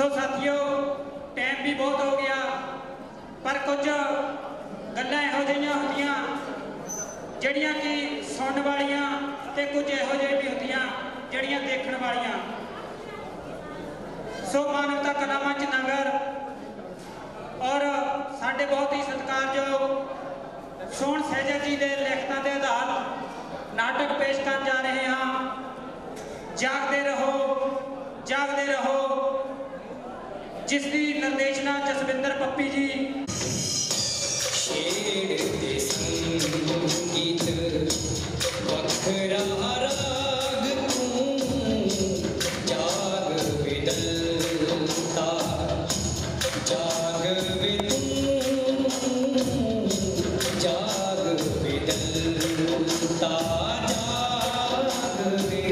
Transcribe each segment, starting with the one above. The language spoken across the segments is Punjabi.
सो साथियों टाइम भी बहुत हो गया पर कुछ गल्लां इहो जिहियां हुंदियां जिहड़ियां कि सुनन वालियां ते कुछ इहो जिहे भी हुंदियां जिहड़ियां देखण वालियां। सो मानवता कला मंच नगर और साडे बहुत ही सत्कारयोग सोहन सहजल जी के लिखतां के आधार नाटक पेश कर जा रहे हैं जागते रहो जिसकी निर्देशना जसविंदर पप्पी जी। शेर दे संगीत वखरा राग तू जाग विदलता जाग वे तू जाग विदलता जाग वे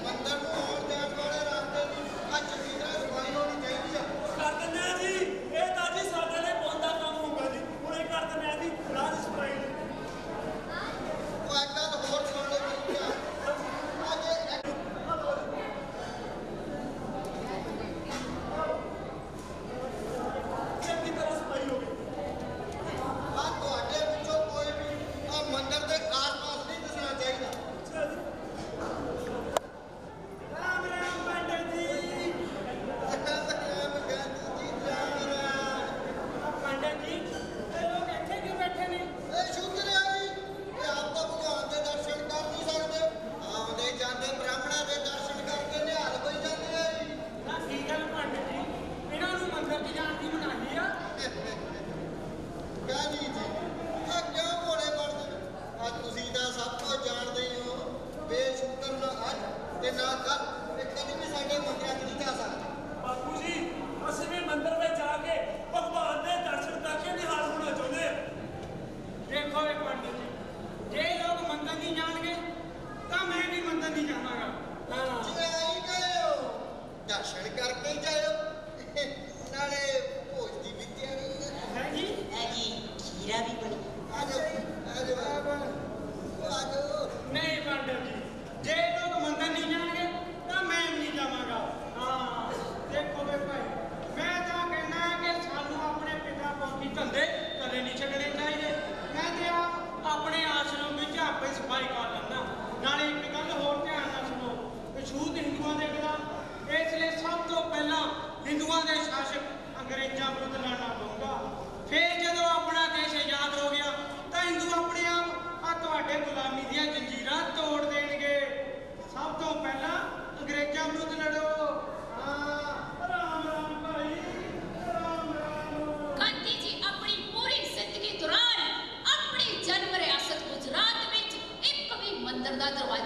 मंदिर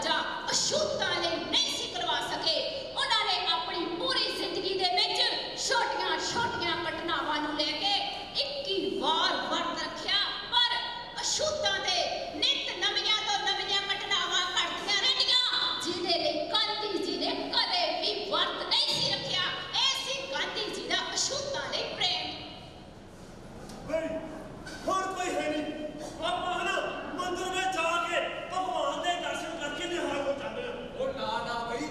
दर्जा अछूतां लई नहीं सी करवा सके। उन्होंने अपनी पूरी जिंदगी दे विच छोटियां छोटियां घटनावां नूं लेके 21 वार वर्त रखिया, पर अछूतां दे नित नवीआं तो नवीआं घटनावां घटदियां रहिंदियां, जिहदे लई गांधी जी ने कदे भी वर्त नहीं सी रखिया। ਇਹ ਸੀ गांधी जी दा अछूतां लई प्रेम। और कोई है नहीं, आप ना मंदिर में जाके भगवान के दर्शन करके निहाल हो जाते हैं। ओ ना ना भाई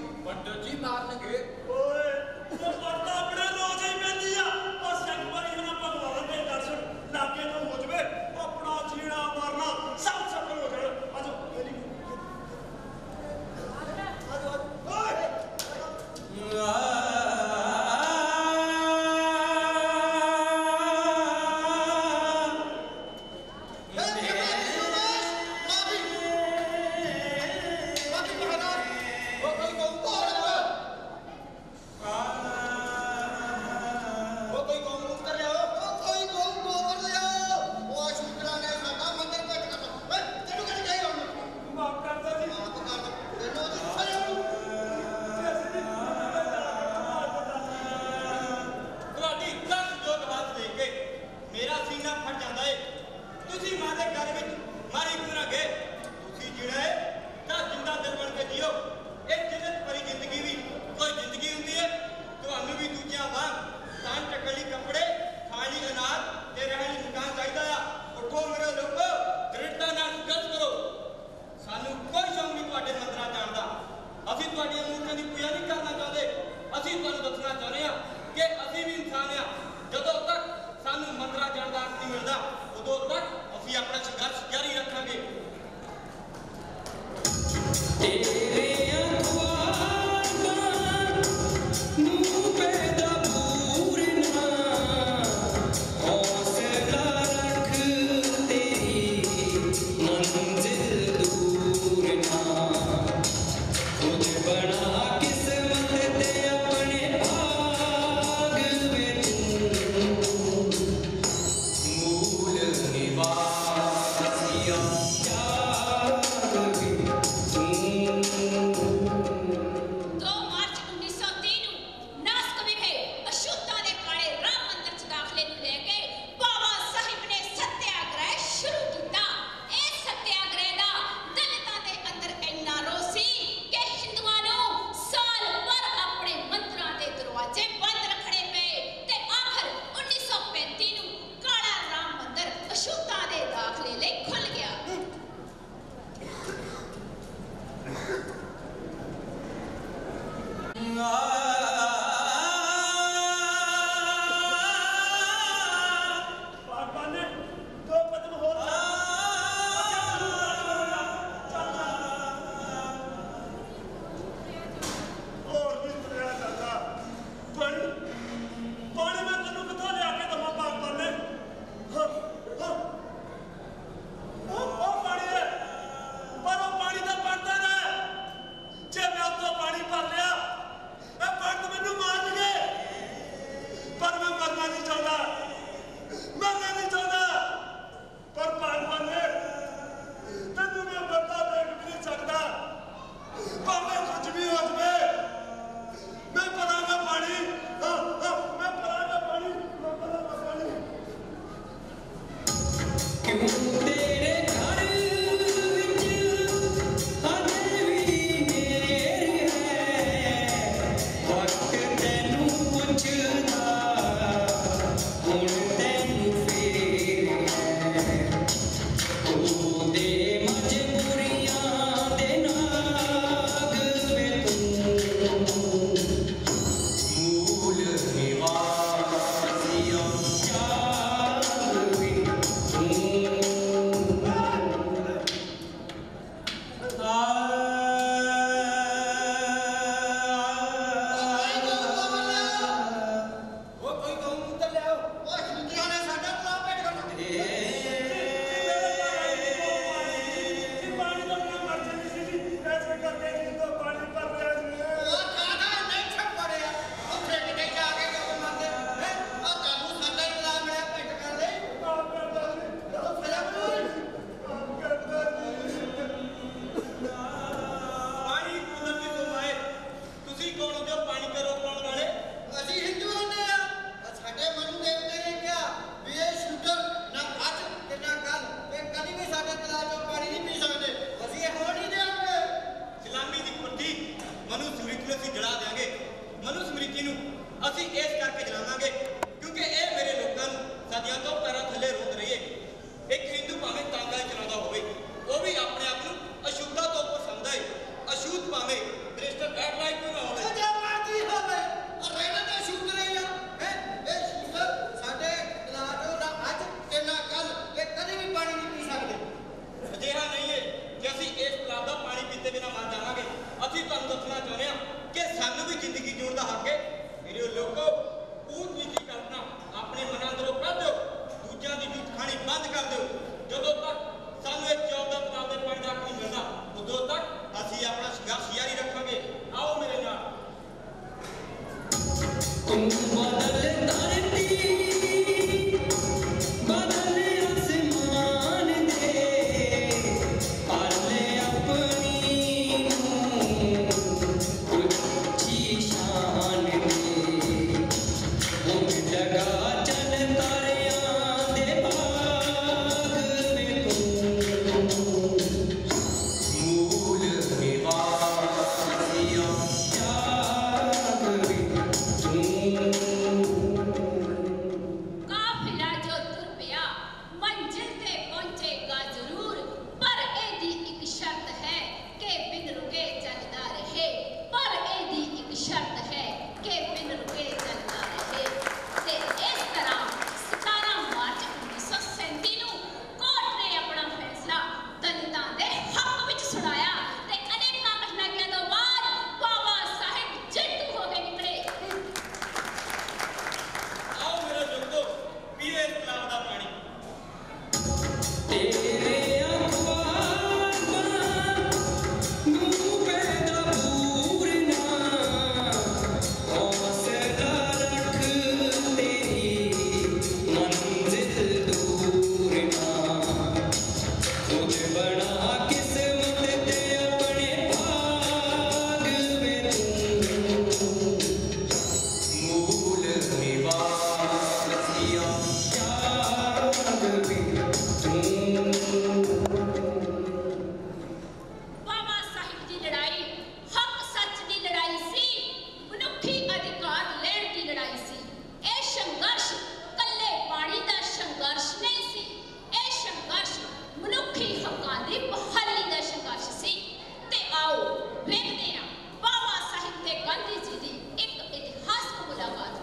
ਅਸੀਂ ਜਲਾ ਦਿਆਂਗੇ। ਮਨੂ ਸਮ੍ਰਿਤੀ ਨੂੰ ਅਸੀਂ ਇਸ ਕਰਕੇ ਜਲਾਵਾਂਗੇ ਕਿਉਂਕਿ ਇਹ ਮੇਰੇ ਲੋਕਾਂ ਨੂੰ ਸਦੀਆਂ ਤੋਂ ਪੈਰਾਂ ਥੱਲੇ ਰੋਂਦ ਰਹੀ ਹੈ। ਇੱਕ ਹਿੰਦੂ ਭਾਵੇਂ ਤਾਂਗਾ ਚਲਾਉਂਦਾ ਹੋਵੇ, ਉਹ ਵੀ ਆਪਣੇ ਆਪ ਨੂੰ ਅਸ਼ੁੱਧਤਾ ਤੋਂ ਪਸੰਦ ਹੈ। ਅਸ਼ੁੱਧ ਭਾਵੇਂ ਮਿਸਟਰ ਐਡਲਾਈਟ ਕਿਉਂ ਨਾ ਹੋਵੇ। ਜੇ ਮਰਜ਼ੀ ਹੋਵੇ ਔਰ ਰਹਿਣਾ ਤਾਂ ਸ਼ੁੱਧ ਰਹੀ ਆ ਹੈ। ਇਹ ਸ਼ੁੱਧ ਸਾਡੇ ਇਲਾਕੇ ਦਾ ਅੱਜ ਤੇ ਨਾ ਕੱਲ ਤੇ ਕਦੇ ਵੀ ਪਾਣੀ ਨਹੀਂ ਪੀ ਸਕਦੇ। ਅਜਿਹਾ ਨਹੀਂ ਹੈ ਕਿ ਅਸੀਂ ਇਸ ਤਲਾਬ ਦਾ ਪਾਣੀ ਪੀਤੇ ਬਿਨਾਂ ਮਰ ਜਾਵਾਂਗੇ। ਅਸੀਂ ਤੁਹਾਨੂੰ ਦੱਸਣਾ ਚਾਹੁੰਦੇ ਹਾਂ ਕਿ ਸਾਨੂੰ ਵੀ ਜ਼ਿੰਦਗੀ ਜਿਉਣ ਦਾ ਹੱਕ ਹੈ। ਮੇਰੇ ਲੋਕੋ, ਊਚ ਨੀਚ ਦੀ ਕਲਪਨਾ ਆਪਣੇ ਮਨਾਂ ਅੰਦਰੋਂ ਕੱਢ ਦਿਓ, ਦੂਜਿਆਂ ਦੀ ਜੂਠ ਖਾਣੀ ਬੰਦ ਕਰ ਦਿਓ। ਜਦੋਂ ਤੱਕ ਸਾਨੂੰ ਇੱਕ ਜੌਬ ਦਾ ਤਲਾਬ ਦੇ ਪਾਣੀ ਦਾ ਹੱਕ ਨਹੀਂ ਮਿਲਦਾ, ਉਦੋਂ ਤੱਕ ਅਸੀਂ ਆਪਣਾ ਸੰਘਰਸ਼ ਜਾਰੀ ਰੱਖਾਂਗੇ। ਆਓ ਮੇਰੇ ਨਾਲ। तुम बदल धरती बदल आसमान दे पाले अपनी ऊंची शान दे उन लगा चल तारियां दे बाग में तू मूल निवासिया जाग में ਕਾਫਿਲਾ ਜੋ ਤੁਰ ਪਿਆ ਮੰਜ਼ਿਲ ਤੇ ਪਹੁੰਚੇਗਾ ਜ਼ਰੂਰ, ਪਰ ਇਹਦੀ ਇੱਕ ਸ਼ਰਤ ਹੈ ਕਿ ਬਿਨ ਰੁਕੇ ਚੱਲਦਾ ਰਹੇ। ਪਰ ਇਹਦੀ ਇੱਕ ਸ਼ਰਤ ਹੈ ਕਿ ਬਿਨ ਰੁਕੇ ਚੱਲਦਾ ਰਹੇ। ਤੇ ਇਸ ਤਰ੍ਹਾਂ 17 ਮਾਰਚ 1937 ਨੂੰ ਕੋਰਟ ਨੇ ਆਪਣਾ ਫੈਸਲਾ ਦਲਿਤਾਂ ਦੇ ਹੱਕ ਵਿੱਚ ਸੁਣਾਇਆ ਤੇ ਅਨੇਕਾਂ ਘਟਨਾਵਾਂ ਤੋਂ ਬਾਅਦ ਬਾਬਾ ਸਾਹਿਬ ਜੇਤੂ ਹੋ ਕੇ ਨਿਕਲੇ। ਆਓ ਮੇਰੇ ਲੋਕੋ, ਪੀਏ ਇਸ ਤਲਾਬ ਦਾ ਪਾਣੀ। तेरे अखबार डूबे दा पूरना हौसला रख तेरी मंजिल दूर ना खुद बना किस्मत ते अपने भाग में तू मूल निवासिया जाग में ਬਾਬਾ ਸਾਹਿਬ ਦੀ ਲੜਾਈ ਹੱਕ ਸੱਚ ਦੀ ਲੜਾਈ ਸੀ, ਮਨੁੱਖੀ ਅਧਿਕਾਰ ਲੈਣ ਦੀ ਲੜਾਈ ਸੀ। ਇਹ ਸੰਘਰਸ਼ ਕੱਲੇ ਪਾਣੀ ਦਾ ਸੰਘਰਸ਼ ਨਹੀਂ ਸੀ, ਇਹ ਸੰਘਰਸ਼ ਮਨੁੱਖੀ ਹੱਕਾਂ ਦੀ ਬਹਾਲੀ ਦਾ ਸੰਘਰਸ਼ ਸੀ। ਤੇ ਆਓ ਵੇਖਦੇ ਹਾਂ ਬਾਬਾ ਸਾਹਿਬ ਤੇ ਗਾਂਧੀ ਜੀ ਦੀ ਇੱਕ ਇਤਿਹਾਸਕ ਮੁਲਾਕਾਤ।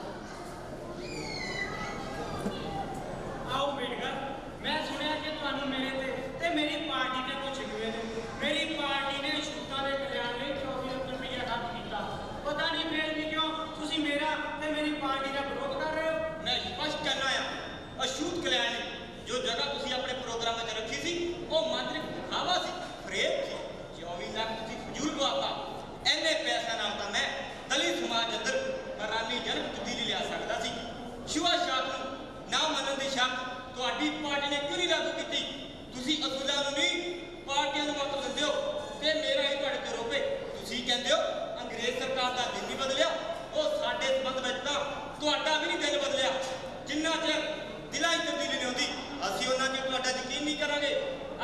ਆਓ ਮੇਡਗਰ, ਮੈਂ ਸੁਣਿਆ ਕਿ ਤੁਹਾਨੂੰ ਮੇਰੇ ਤੇ ਮੇਰੀ ਪਾਰਟੀ ਨੇ ਕੁਝ ਸ਼ਿਕਵੇ ਨੇ। ਮੇਰੀ ਪਾਰਟੀ ਨੇ ਅਸ਼ੁੱਧਤਾ ਦੇ ਕਲਿਆਣ ਲਈ 24 ਲੱਖ ਰੁਪਈਆ ਖਰਚ ਕੀਤਾ। ਪਤਾ ਨਹੀਂ ਫਿਰ ਵੀ ਕਿਉਂ ਤੁਸੀਂ ਮੇਰਾ ਤੇ ਮੇਰੀ ਪਾਰਟੀ ਦਾ ਵਿਰੋਧ ਕਰ ਰਹੇ ਹੋ। ਮੈਂ ਸਪਸ਼ਟ ਕਰਨਾ ਆ, ਅਛੂਤ ਕਲਿਆਣ ਲਈ ਜੋ ਜਗ੍ਹਾ ਤੁਸੀਂ ਆਪਣੇ ਪ੍ਰੋਗਰਾਮ ਵਿੱਚ ਰੱਖੀ ਸੀ ਉਹ ਮਾਤਰਿਕ ਦਿਖਾਵਾ ਸੀ, ਫਰੇਬ ਸੀ। 24 ਲੱਖ ਤੁਸੀਂ ਫਜ਼ੂਲ ਗਵਾਤਾ। ਇੰਨੇ ਪੈਸਿਆਂ ਨਾਲ ਤਾਂ ਮੈਂ ਦਲਿਤ ਸਮਾਜ ਅੰਦਰ ਹੈਰਾਨੀ ਜਨਕ ਤਬਦੀਲੀ ਲਿਆ ਸਕਦਾ ਸੀ। ਸ਼ਿਵਾ ਸ਼ਾਤ ਨੂੰ ਨਾ ਮੰਨਣ ਦੀ ਸ਼ਰਤ ਤੁਹਾਡੀ ਪਾਰਟੀ ਨੇ ਕਿਉਂ ਨਹੀਂ ਲਾਗੂ ਕੀਤੀ? ਤੁਸੀਂ ਅਸੂਲਾਂ ਨੂੰ ਨਹੀਂ ਪਾਰਟੀਆਂ ਨੂੰ ਮਹੱਤਵ ਦਿੰਦੇ ਹੋ ਤੇ ਮੇਰਾ ਹੀ ਤੁਹਾਡੇ ਤੇ ਰੋਪੇ। ਤੁਸੀਂ ਕਹਿੰਦੇ ਹੋ ਅੰਗਰੇਜ਼ ਸਰਕਾਰ ਦਾ ਦਿਨ ਨਹੀਂ ਬਦਲਿਆ, ਉਹ ਸਾਡੇ ਸੰਬੰਧ ਵਿੱਚ ਤਾਂ ਤੁਹਾਡਾ ਵੀ ਨਹੀਂ ਦਿਨ ਬਦਲਿਆ। ਜਿੰਨਾ ਚਿਰ ਦਿਲਾਂ 'ਚ ਤਬਦੀਲੀ ਨਹੀਂ ਹੁੰਦੀ ਅਸੀਂ ਉਹਨਾਂ 'ਚ ਤੁਹਾਡਾ ਯਕੀਨ ਨਹੀਂ ਕਰਾਂਗੇ।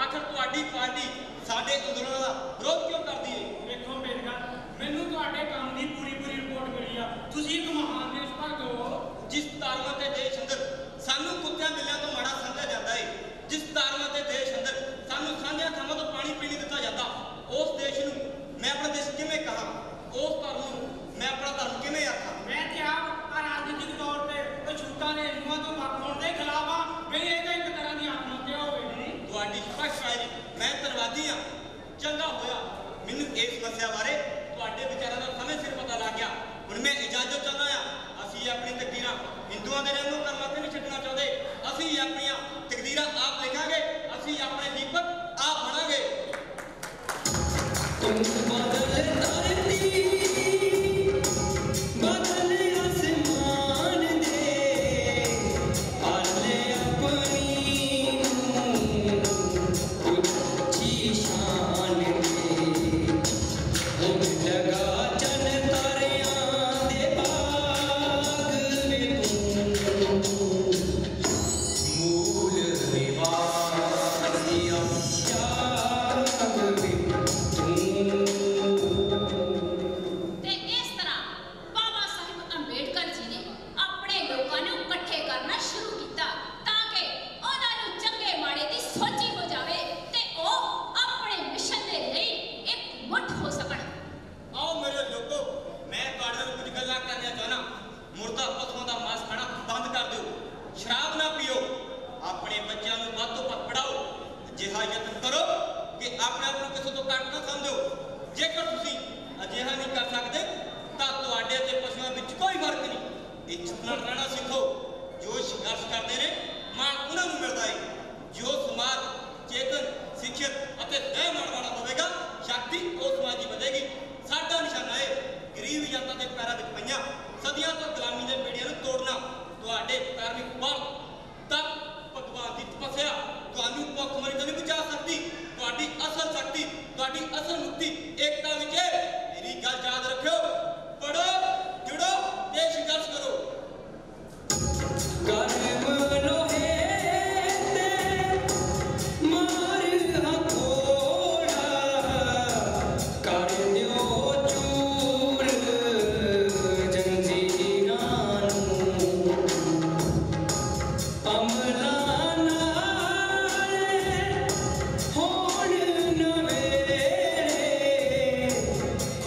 ਆਖਰ ਤੁਹਾਡੀ ਪਾਰਟੀ ਸਾਡੇ ਅੰਦੋਲਨਾਂ ਦਾ ਵਿਰੋਧ ਕਿਉਂ ਕਰਦੀ ਹੈ? ਵੇਖੋ ਮੇਡਗਰ, ਮੈਨੂੰ ਤੁਹਾਡੇ ਕੰਮ ਦੀ ਪੂਰੀ ਰਿਪੋਰਟ ਮਿਲੀ ਆ। ਤੁਸੀਂ ਇੱਕ ਮਹਾਨ ਦੇਸ਼ ਭਗਤ ਹੋ। ਜਿਸ ਧਰਮ ਅਤੇ ਦੇਸ਼ ਅੰਦਰ ਸਾਨੂੰ ਕੁੱਤਿਆਂ ਬਿੱਲਿਆਂ ਤੋਂ ਮਾੜਾ ਸਮਝਿਆ ਜਾਂਦਾ ਹੈ, ਜਿਸ ਧਰਮ ਅਤੇ ਦੇਸ਼ ਅੰਦਰ ਸਾਨੂੰ ਸਾਂਝੀਆਂ ਥਾਵਾਂ ਤੋਂ ਪਾਣੀ ਪੀਣ ਨਹੀਂ ਦਿੱਤਾ ਜਾਂਦਾ, ਉਸ ਦੇਸ਼ ਨੂੰ ਮੈਂ ਆਪਣਾ ਦੇਸ਼ ਕਿਵੇਂ ਕਹਾਂ? ਉਸ ਧਰਮ ਨੂੰ ਮੈਂ ਆਪਣਾ ਧਰਮ ਕਿਵੇਂ ਆਖਾਂ? ਮੈਂ ਤੇ ਆਪ ਰਾਜਨੀਤਿਕ ਤੌਰ ਤੇ ਅਛੂਤਾਂ ਦੇ ਹਿੰਦੂਆਂ ਤੋਂ ਵੱਖ ਹੋਣ ਦੇ ਖਿਲਾਫ ਆ। ਮੇਰੀ ਇਹ ਤਾਂ ਇੱਕ ਤਰ੍ਹਾਂ ਦੀ ਆਤਮ ਹੱਤਿਆ ਹੋਵੇਗੀ। ਤੁਹਾਡੀ ਸਪਸ਼ਟ ਸ਼ਾਇਰੀ, ਮੈਂ ਧੰਨਵਾਦੀ ਹਾਂ। ਚੰਗਾ ਹੋਇਆ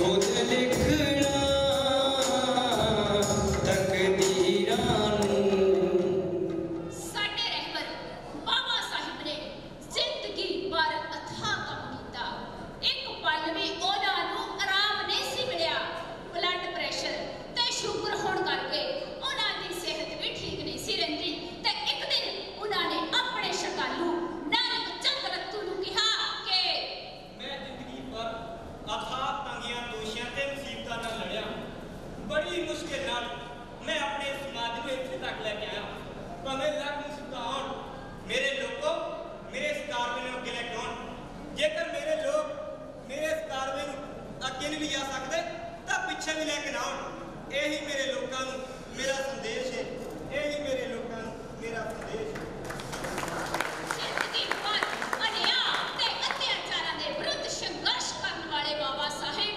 खुद लिखना तकदीरां नूं ਸਾਡੇ ਰਹਿਬਰ ਬਾਬਾ ਸਾਹਿਬ ਨੇ ਜ਼ਿੰਦਗੀ ਭਰ ਅਥਾਹ ਕੰਮ ਕੀਤਾ। ਇੱਕ ਪਲ ਵੀ ਉਹਨਾਂ ਨੂੰ ਆਰਾਮ ਨਹੀਂ ਸੀ ਮਿਲਿਆ। ਬਲੱਡ ਪ੍ਰੈਸ਼ਰ ਤੇ ਸ਼ੂਗਰ ਹੋਣ ਕਰਕੇ ਉਹਨਾਂ ਦੀ ਸਿਹਤ ਵੀ ਠੀਕ ਨਹੀਂ ਸੀ ਰਹਿੰਦੀ ਤੇ ਇੱਕ ਦਿਨ ਉਹਨਾਂ ਨੇ ਆਪਣੇ ਸ਼ਰਧਾਲੂ ਨਾਨਕ ਚੰਦ ਰੱਤੂ ਨੂੰ ਕਿਹਾ ਕਿ ਮੈਂ ਜ਼ਿੰਦਗੀ ਭਰ ਅਥਾਹ ਤੰਗੀਆਂ ਦੋਸ਼ੀਆਂ ਤੇ ਮੁਸੀਬਤਾਂ ਨਾਲ ਲੜਿਆ। ਬੜੀ ਮੁਸ਼ਕਿਲ ਨਾਲ ਮੈਂ ਆਪਣੇ ਸਮਾਜ ਨੂੰ ਇੱਥੇ ਤੱਕ ਲੈ ਕੇ ਆਇਆ। ਭਾਵੇਂ ਲੱਖ ਮੁਸੀਬਤਾਂ ਆਉਣ, ਮੇਰੇ ਲੋਕੋ ਮੇਰੇ ਇਸ ਕਾਰਵੇ ਨੂੰ ਅੱਗੇ ਲੈ ਕੇ ਆਉਣ। ਜੇਕਰ ਮੇਰੇ ਲੋਕ ਮੇਰੇ ਇਸ ਕਾਰਵੇ ਨੂੰ ਅੱਗੇ ਨਹੀਂ ਲਿਜਾ ਸਕਦੇ ਤਾਂ ਪਿੱਛੇ ਵੀ ਲੈ ਕੇ ਨਾ ਆਉਣ। ਇਹੀ ਮੇਰੇ ਲੋਕਾਂ ਨੂੰ ਮੇਰਾ ਸੰਦੇਸ਼ ਹੈ। ਇਹੀ ਮੇਰੇ ਲੋਕਾਂ ਨੂੰ ਮੇਰਾ ਸੰਦੇਸ਼ ਹੈ। ਜ਼ਿੰਦਗੀ ਭਰ ਅਨਿਆਂ ਤੇ ਅਤਿਆਚਾਰਾਂ ਦੇ ਵਿਰੁੱਧ ਸੰਘਰਸ਼ ਕਰਨ ਵਾਲੇ ਬਾਬਾ ਸਾਹਿਬ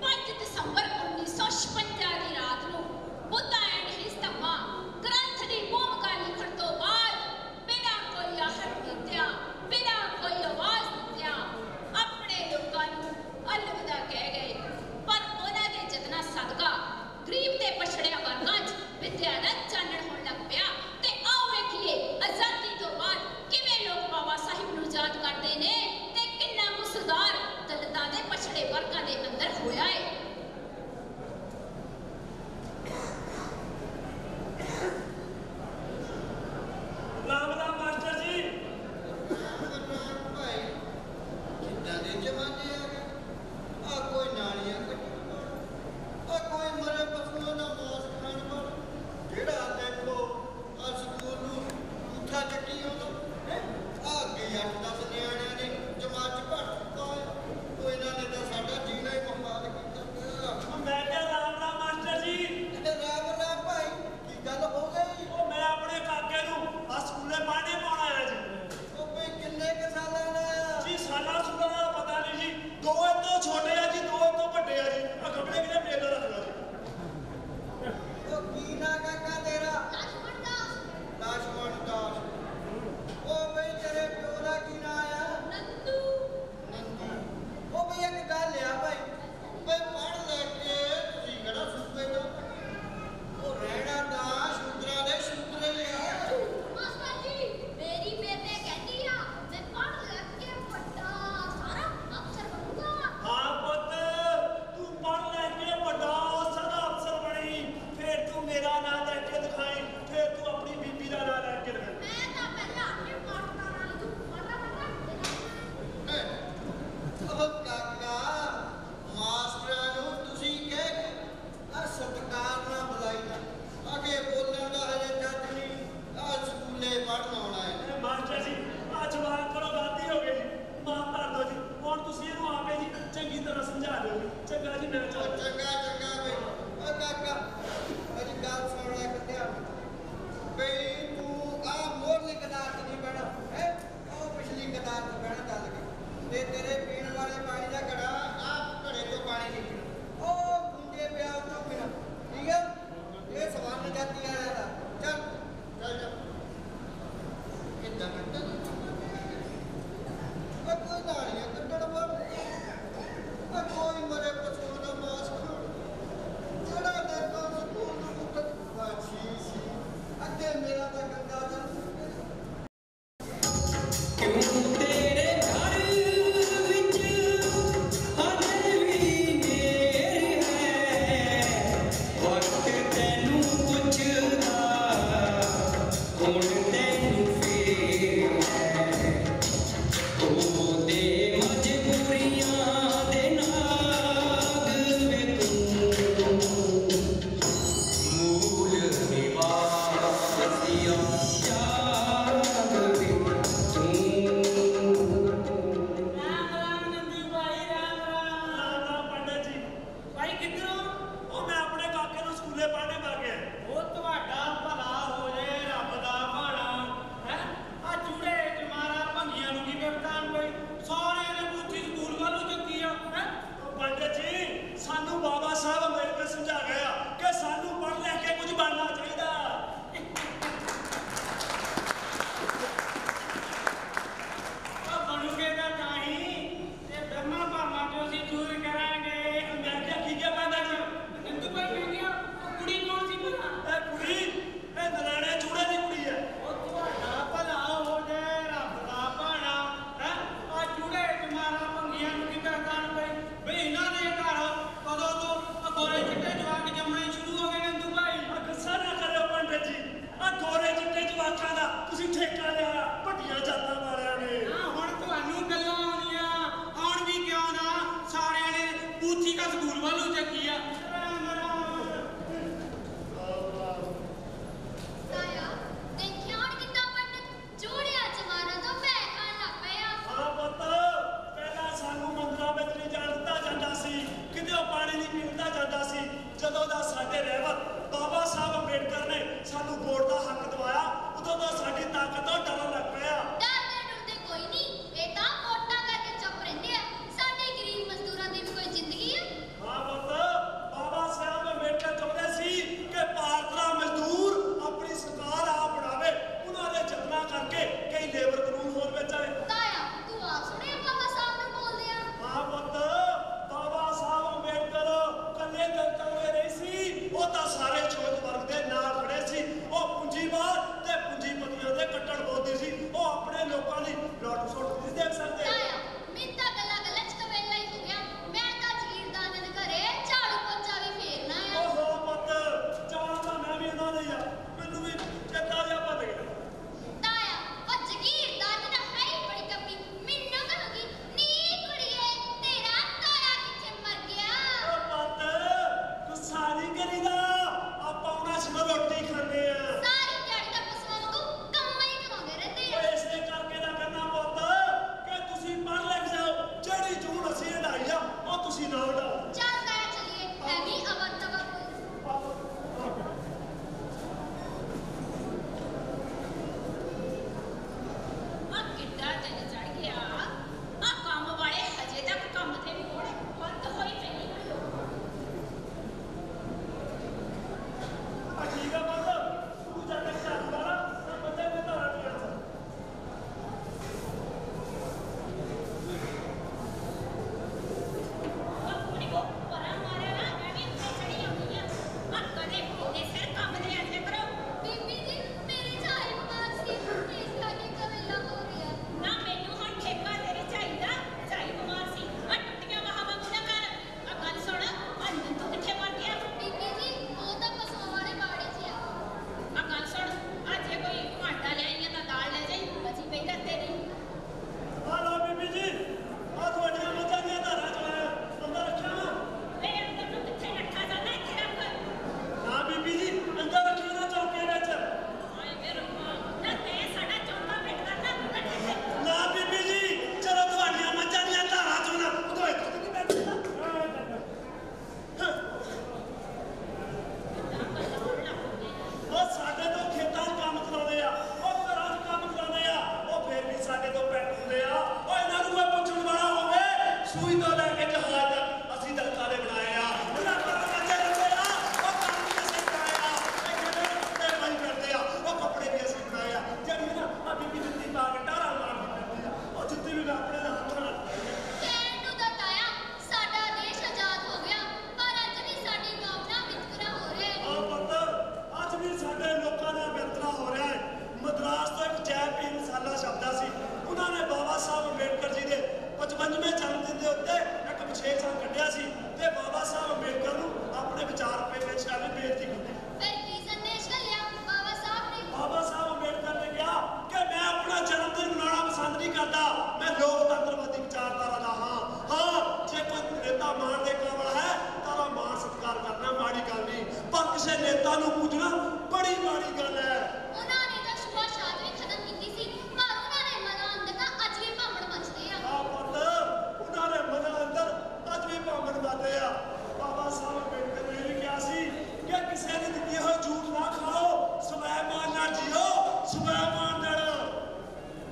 5 ਦਸੰਬਰ 1956 ਦੀ ਰਾਤ ਨੂੰ ਬੁੱਧਾ ਐਂਡ ਹਿਸ ਧੰਮਾ ਗ੍ਰੰਥ ਦੀ ਭੂਮਿਕਾ ਲਿਖਣ ਤੋਂ ਬਾਅਦ ਬਿਨਾਂ ਕੋਈ ਆਹਟ ਦਿੱਤਿਆਂ, ਬਿਨਾਂ ਕੋਈ ਆਵਾਜ਼ ਦਿੱਤਿਆਂ ਆਪਣੇ ਲੋਕਾਂ ਨੂੰ ਅਲਵਿਦਾ ਕਹਿ ਗਏ। ਪਰ ਉਹਨਾਂ ਦੇ ਯਤਨਾਂ ਸਦਕਾ ਗਰੀਬ ਤੇ ਪਛੜਿਆ ਵਰਗਾਂ 'ਚ ਵਿਦਿਆ ਦਾ ਚਾਨਣ ਹੋਣ ਲੱਗ ਪਿਆ ਤੇ ਆਓ ਵੇਖੀਏ ਆਜ਼ਾਦ ਵਾਲੂ ਚੱਕੀਆ ਤਾਇਆ ਦੇਖਿਆ ਹੁਣ ਕਿੱਦਾਂ ਪੰਡਤ ਜੋੜਿਆ ਚਮਾਰਾਂ ਤੋਂ ਪੈ ਖਾਣ ਲੱਗ ਪਿਆ। ਹਾਂ ਪੁੱਤ, ਪਹਿਲਾਂ ਸਾਨੂੰ ਮੰਦਰਾਂ ਵਿੱਚ ਨਹੀਂ ਜਾਣ ਦਿੱਤਾ ਜਾਂਦਾ ਸੀ, ਕਿਤੇ ਉਹ ਪਾਣੀ ਨਹੀਂ ਪੀਣ ਦਿੱਤਾ ਜਾਂਦਾ ਸੀ। ਜਦੋਂ ਦਾ ਸਾਡੇ ਰਹਿਮਤ ਬਾਬਾ ਸਾਹਿਬ ਅੰਬੇਡਕਰ ਨੇ ਸਾਨੂੰ ਵੋਟ ਦਾ ਹੱਕ ਦਿਵਾਇਆ, ਉਦੋਂ ਤੋਂ ਸਾਡੀ ਤਾਕਤ ਤੋਂ ਡਰਨ ਲੱਗ ਪਿਆ। ਡਰਦੇ ਡਰਦੇ ਕੋਈ ਨਹੀਂ, ਇਹ ਤਾਂ ਵੋਟਾਂ ਕਰਕੇ ਚੁੱਪ ਰਹਿੰਦੇ ਆ। ਸਾਡੇ ਗਰੀਬ ਮਜ਼ਦੂਰਾਂ ਦੀ ਵੀ ਕੋਈ ਜ਼ਿੰਦਗੀ ਆ। ਹਾਂ ਪੁੱਤ, ਬਾਬਾ ਸਾਹਿਬ ਅੰਬੇਡਕਰ ਚਾਹੁੰਦੇ ਸੀ ਕਿ ਭਾਰਤ ਦਾ ਮਜ਼ਦੂਰ ਆਪਣੀ ਸਰਕਾਰ ਆਪ ਬਣਾਵੇ। ਉਹਨਾਂ ਦੇ ਯਤਨਾਂ ਕਰਕੇ ਕਈ ਲੇਬਰ ਕਾਨੂੰਨ ਹੋਰ ਵਿੱਚ ਆਏ। ਤਾਇਆ ਤੂੰ ਆਪ ਸੁਣਿਆ ਬਾਬਾ ਸਾਹਿਬ ਨੂੰ ਬੋਲਦੇ ਆ। ਹਾਂ ਪੁੱਤ, ਬਾਬਾ ਸਾਹਿਬ ਅੰਬੇਡਕਰ ਕੱਲੇ ਦਲਤਾਂ ਦੇ ਨਹੀਂ ਸੀ, ਉਹ ਤਾਂ ਸਾਰੇ ਛੋਟ ਵਰਗ ਦੇ ਨਾਲ ਖੜੇ ਸੀ। ਉਹ ਪੂੰਜੀਵਾਦ ਤੇ ਪੂੰਜੀਪਤੀਆਂ ਦੇ ਕੱਟੜ ਵਿਰੋਧੀ ਸੀ। ਉਹ ਆਪਣੇ ਲੋਕਾਂ ਦੀ ਲੁੱਟ ਸੁੱਟ ਨਹੀਂ ਦੇਖ ਸਕਦੇ। ਤਾਇਆ ਮੈਨੂੰ ਤਾਂ ਗੱਲਾਂ ਗੱਲਾਂ ਚ ਕਵੇਲਾ ਹੀ ਹੋ ਗਿਆ। ਮੈਂ ਤਾਂ ਜਗੀਰਦਾਨੇ ਦੇ ਘਰੇ ਝਾੜੂ ਪੋਚਾ ਵੀ ਫੇਰਨਾ ਆ। ਓਹੋ ਪੁੱਤ, ਜਾਣਾ ਤਾਂ ਮੈਂ ਵੀ ਉਹਨਾਂ ਦੇ ਆ, ਮੈਨੂੰ ਵੀ ਚੇਤਾ ਜਿਹਾ ਭੁੱਲ ਗਿਆ। ਤਾਇਆ ਉਹ ਜਗੀਰਦਾਨੇ ਦਾ ਹੈ ਹੀ ਬੜੀ ਕੱਪੀ। ਮੈਨੂੰ ਕਹੂਗੀ ਨੀ ਕੁੜੀਏ ਤੇਰਾ ਤਾਇਆ ਕਿੱਥੇ ਮਰ ਗਿਆ। ਓ ਪੁੱਤ, ਗੁੱਸਾ ਨਹੀਂ ਕਰੀਦਾ, ਆਪਾਂ ਉਹਨਾਂ ਸਿਰ ਰੋਟੀ ਖਾਂਦੇ ਆ। ਸਾਰੀ ਦਿਹਾੜੀ ਤਾਂ ਪਸ਼ੂਆਂ ਵਾਂਗੂ ਕੰਮ ਹੀ ਕਰਾਉਂਦੇ ਰਹਿੰਦੇ ਆ। ਓਏ ਇਸੇ ਕਰਕੇ ਨਾ ਕਰਨਾ ਪੁੱਤ ਕਿ ਤੁਸੀਂ ਪੜ੍ਹ ਲਿਖ ਜਾਓ। ਜਿਹੜੀ ਜੂਨ ਅਸੀਂ ਹਟਾਈ ਆ, ਉਹ ਤੁਸੀਂ ਨਾ ਹਟਾਓ। ਚੱਲ ਤਾਇਆ ਚਲੀਏ, ਐਵੇਂ ਅਵਰ ਤਵਰ ਕੋਈ। ਆ ਕਿੱਡਾ ਦਿਨ ਚੜ ਗਿਆ। ਆ ਕੰਮ ਵਾਲੇ ਹਜੇ ਤੱਕ ਕੰਮ ਤੇ ਮੋੜ ਬੰਦ ਹੋਈ ਪਈ। ਆ ਠੀਕ ਆ ਪੁੱਤ, ਤੂੰ ਜਾ ਕੇ ਝਾੜੂ ਲਾ ਲਾ, ਮੈਂ ਬੰਦੇ ਨੂੰ ਧਾਰਾਂ ਨਹੀਂ ਆਉਂਦਾ। ਉਹ ਕੁੜੀ ਕੋ ਪਰਾਂ ਮਾਰਿਆ ਨਾ, ਮੈਂ ਵੀ ਉੱਤੇ ਚੜੀ ਆਉਂਦੀ ਆ। ਆ ਕਦੇ ਭੋਲੇ ਸਿਰ ਕੰਮ ਦੇ ਆਜੇ ਕਰੋ। ਬੀਬੀ ਜੀ ਮੇਰੇ ਝਾਈ ਬਿਮਾਰ ਸੀ, ਇਸ ਕਰਕੇ ਕਵੇਲਾ ਹੋ ਗਿਆ। ਨਾ ਮੈਨੂੰ ਹੁਣ ਠੇਕਾ ਤੇਰੇ ਝਾਈ ਦਾ। ਝਾਈ ਬਿਮਾਰ ਸੀ, ਆ ਟੁੱਟੀਆਂ ਬਾਹਾਂ ਵਾਂਗੂ ਨਾ ਕਰ। ਆ ਗੱਲ ਸੁਣ, ਆ ਨੰਦੂ ਕਿੱਥੇ ਮਰ ਗਿਆ? ਬੀਬੀ ਜੀ ਉਹ ਤਾਂ ਪਸ਼ੂਆਂ ਵਾਲੇ ਬਾੜੇ 'ਚ ਆ। ਆ ਗੱਲ ਸੁਣ, ਆ ਜੇ ਕੋਈ ਭਾਂਡਾ ਲਿਆਈ ਆ ਤਾਂ ਦਾਲ ਲੈ ਜਾਈ, ਬਚੀ ਪਈ ਤਾਂ ਤੇਰੀ। ਆ ਲਓ ਬੀਬੀ ਜੀ, ਆ ਤੁਹਾਡੀਆਂ ਮੱਝਾਂ ਦੀਆਂ ਧਾਰਾਂ ਚਲਾਇਆ, ਅੰਦਰ ਰੱਖਿਆ ਵਾ। ਵੇ ਅੰਦਰ ਨੂੰ ਕਿੱਥੇ ਰੱਖਾ ਜਾਂਦਾ, ਇੱਥੇ ਰੱਖ। ਨਾ ਬੀਬੀ ਜੀ, ਅੰਦਰ ਰੱਖਿਆ ਨਾ ਚੌਕੇ ਵਿੱਚ। ਹਾਏ ਵੇ ਰੱਬਾ, ਨਾ ਤੇ ਸਾਡਾ ਚੌਥਾ ਪਿੰਡ ਕਰਨਾ ਪੂਰਾ। ਨਾ ਬੀਬੀ ਜੀ, ਚਲੋ ਤੁਹਾਡੀਆਂ ਮੱਝਾਂ ਦੀਆਂ ਧਾਰਾਂ ਚੋਂ ਨਾ ਉਦੋਂ ਇੱਥੇ ਨਹੀਂ ਬੈਠਦਾ। ਉਹ ਸਾਡੇ ਤੋਂ ਖੇਤਾਂ 'ਚ ਕੰਮ ਕਰਾਉਂਦੇ ਆ, ਉਹ ਘਰਾਂ 'ਚ ਕੰਮ ਕਰਾਉਂਦੇ ਆ, ਉਹ ਫੇਰ ਵੀ ਸਾਡੇ ਤੋਂ ਪੈਟ ਹੁੰਦੇ ਆ। ਉਹ ਇਹਨਾਂ ਨੂੰ ਕੋਈ ਪੁੱਛਣ ਵਾਲਾ ਹੋਵੇ, ਸੂਈ ਤੋਂ ਲੈ ਕੇ ਜਹਾਜ਼ ਤੱਕ ਅਸੀਂ ਦਲਤਾਰੇ ਬਣਾਏ ਆ। ਉਹਨਾਂ ਕੋਲ ਬੱਚੇ ਰਹਿੰਦੇ ਆ, ਉਹ ਕੰਮ ਵੀ ਅਸੀਂ ਕਰਾਏ ਆ। ਇਹ ਜਿਹੜੇ ਕੁੱਤੇ ਪਾਈ ਕਰਦੇ ਆ, ਉਹ ਕੱਪੜੇ ਵੀ ਅਸੀਂ ਬਣਾਏ ਆ। ਜਿਹੜੀ ਨਾ ਆ ਬੀਬੀ ਜੁੱਤੀ ਪਾ ਕੇ ਟਾਰਾਂ ਮਾਰਦੀ ਫਿਰਦੀ ਆ, ਉਹ ਜੁੱਤੀ ਵੀ ਮੈਂ ਆਪਣੇ ਨਾਲ ਹੱਥ ਨਾਲ ਕਹਿਣ ਨੂੰ ਤਾਂ ਤਾਇਆ ਸਾਡਾ ਦੇਸ਼ ਆਜ਼ਾਦ ਹੋ ਗਿਆ, ਪਰ ਅੱਜ ਵੀ ਸਾਡੀ ਕੌਮ ਨਾਲ ਵਿਤਕਰਾ ਹੋ ਰਿਹਾ ਹੈ। ਆਹ ਪੁੱਤ, ਅੱਜ ਵੀ ਸਾਡੇ ਲੋਕਾਂ ਦਾ ਵਿਤਕਰਾ ਹੋ ਰਿਹਾ ਹੈ। ਮਦਰਾਸ ਤੋਂ ਇੱਕ ਜੈ ਭੀਮ ਮਸਾਲਾ ਸ਼ਬਦ ਸੀ। ਉਹਨਾਂ ਨੇ ਬਾਬਾ ਸਾਹਿਬ ਅੰਬੇਡਕਰ ਜੀ ਦੇ 55ਵੇਂ ਜਨਮ ਦਿਨ ਦੇ ਉੱਤੇ ਇੱਕ ਵਿਸ਼ੇਸ਼ ਅੰਗ ਕੱਢਿਆ ਸੀ ਤੇ ਬਾਬਾ ਸਾਹਿਬ ਅੰਬੇਡਕਰ ਨੂੰ ਆਪਣੇ ਵਿਚਾਰ ਪੇਸ਼ ਕਰਨ ਦੀ ਬੇਨਤੀ ਕੀਤੀ। ਫਿਰ ਕੀ ਸੰਦੇਸ਼ ਘੱਲਿਆ ਬਾਬਾ ਸਾਹਿਬ ਨੇ? ਬਾਬਾ ਸਾਹਿਬ ਅੰਬੇਡਕਰ ਨੇ ਕਿਹਾ ਕਿ ਮੈਂ ਆਪਣਾ ਜਨਮ ਦਿਨ ਮਨਾਉਣਾ ਪਸੰਦ ਨਹੀਂ ਕਰਦਾ, ਮੈਂ ਲੋਕਤੰਤਰਵਾਦੀ ਵਿਚਾਰਧਾਰਾ ਦਾ ਹਾਂ। ਜੇ ਕੋਈ ਨੇਤਾ ਮਾਣ ਦੇ ਕਾਬਲ ਹੈ ਤਾਂ ਉਹਦਾ ਮਾਣ ਸਤਿਕਾਰ ਕਰਨਾ ਮਾੜੀ ਗੱਲ ਨਹੀਂ, ਪਰ ਕਿਸੇ ਨੇਤਾ ਨੂੰ ਪੂਜਣਾ ਬੜੀ ਮਾੜੀ ਗੱਲ ਹੈ। ਉਹਨਾਂ ਨੇ ਤਾਂ ਸ਼ੁਭਾ ਸ਼ਾਦ ਵੀ ਖਤਮ ਕੀਤੀ ਸੀ, ਪਰ ਉਹਨਾਂ ਦੇ ਮਨਾਂ ਅੰਦਰ ਤਾਂ ਅੱਜ ਵੀ ਭਾਂਬੜ ਮੱਚਦੇ ਆ। ਆਹ ਪੁੱਤ, ਉਹਨਾਂ ਦੇ ਮਨਾਂ ਅੰਦਰ ਅੱਜ ਵੀ ਭਾਂਬੜ ਮੱਚਦੇ ਆ। ਬਾਬਾ ਸਾਹਿਬ ਅੰਬੇਡਕਰ ਨੇ ਵੀ ਕਿਹਾ ਸੀ ਕਿ ਕਿਸੇ ਦੀ ਦਿੱਤੀ ਹੋਈ ਝੂਠ ਨਾ ਖਾਓ, ਸਵੈਮਾਨ ਨਾਲ ਜੀਓ, ਸਵੈਮਾਨ ਨਾਲ।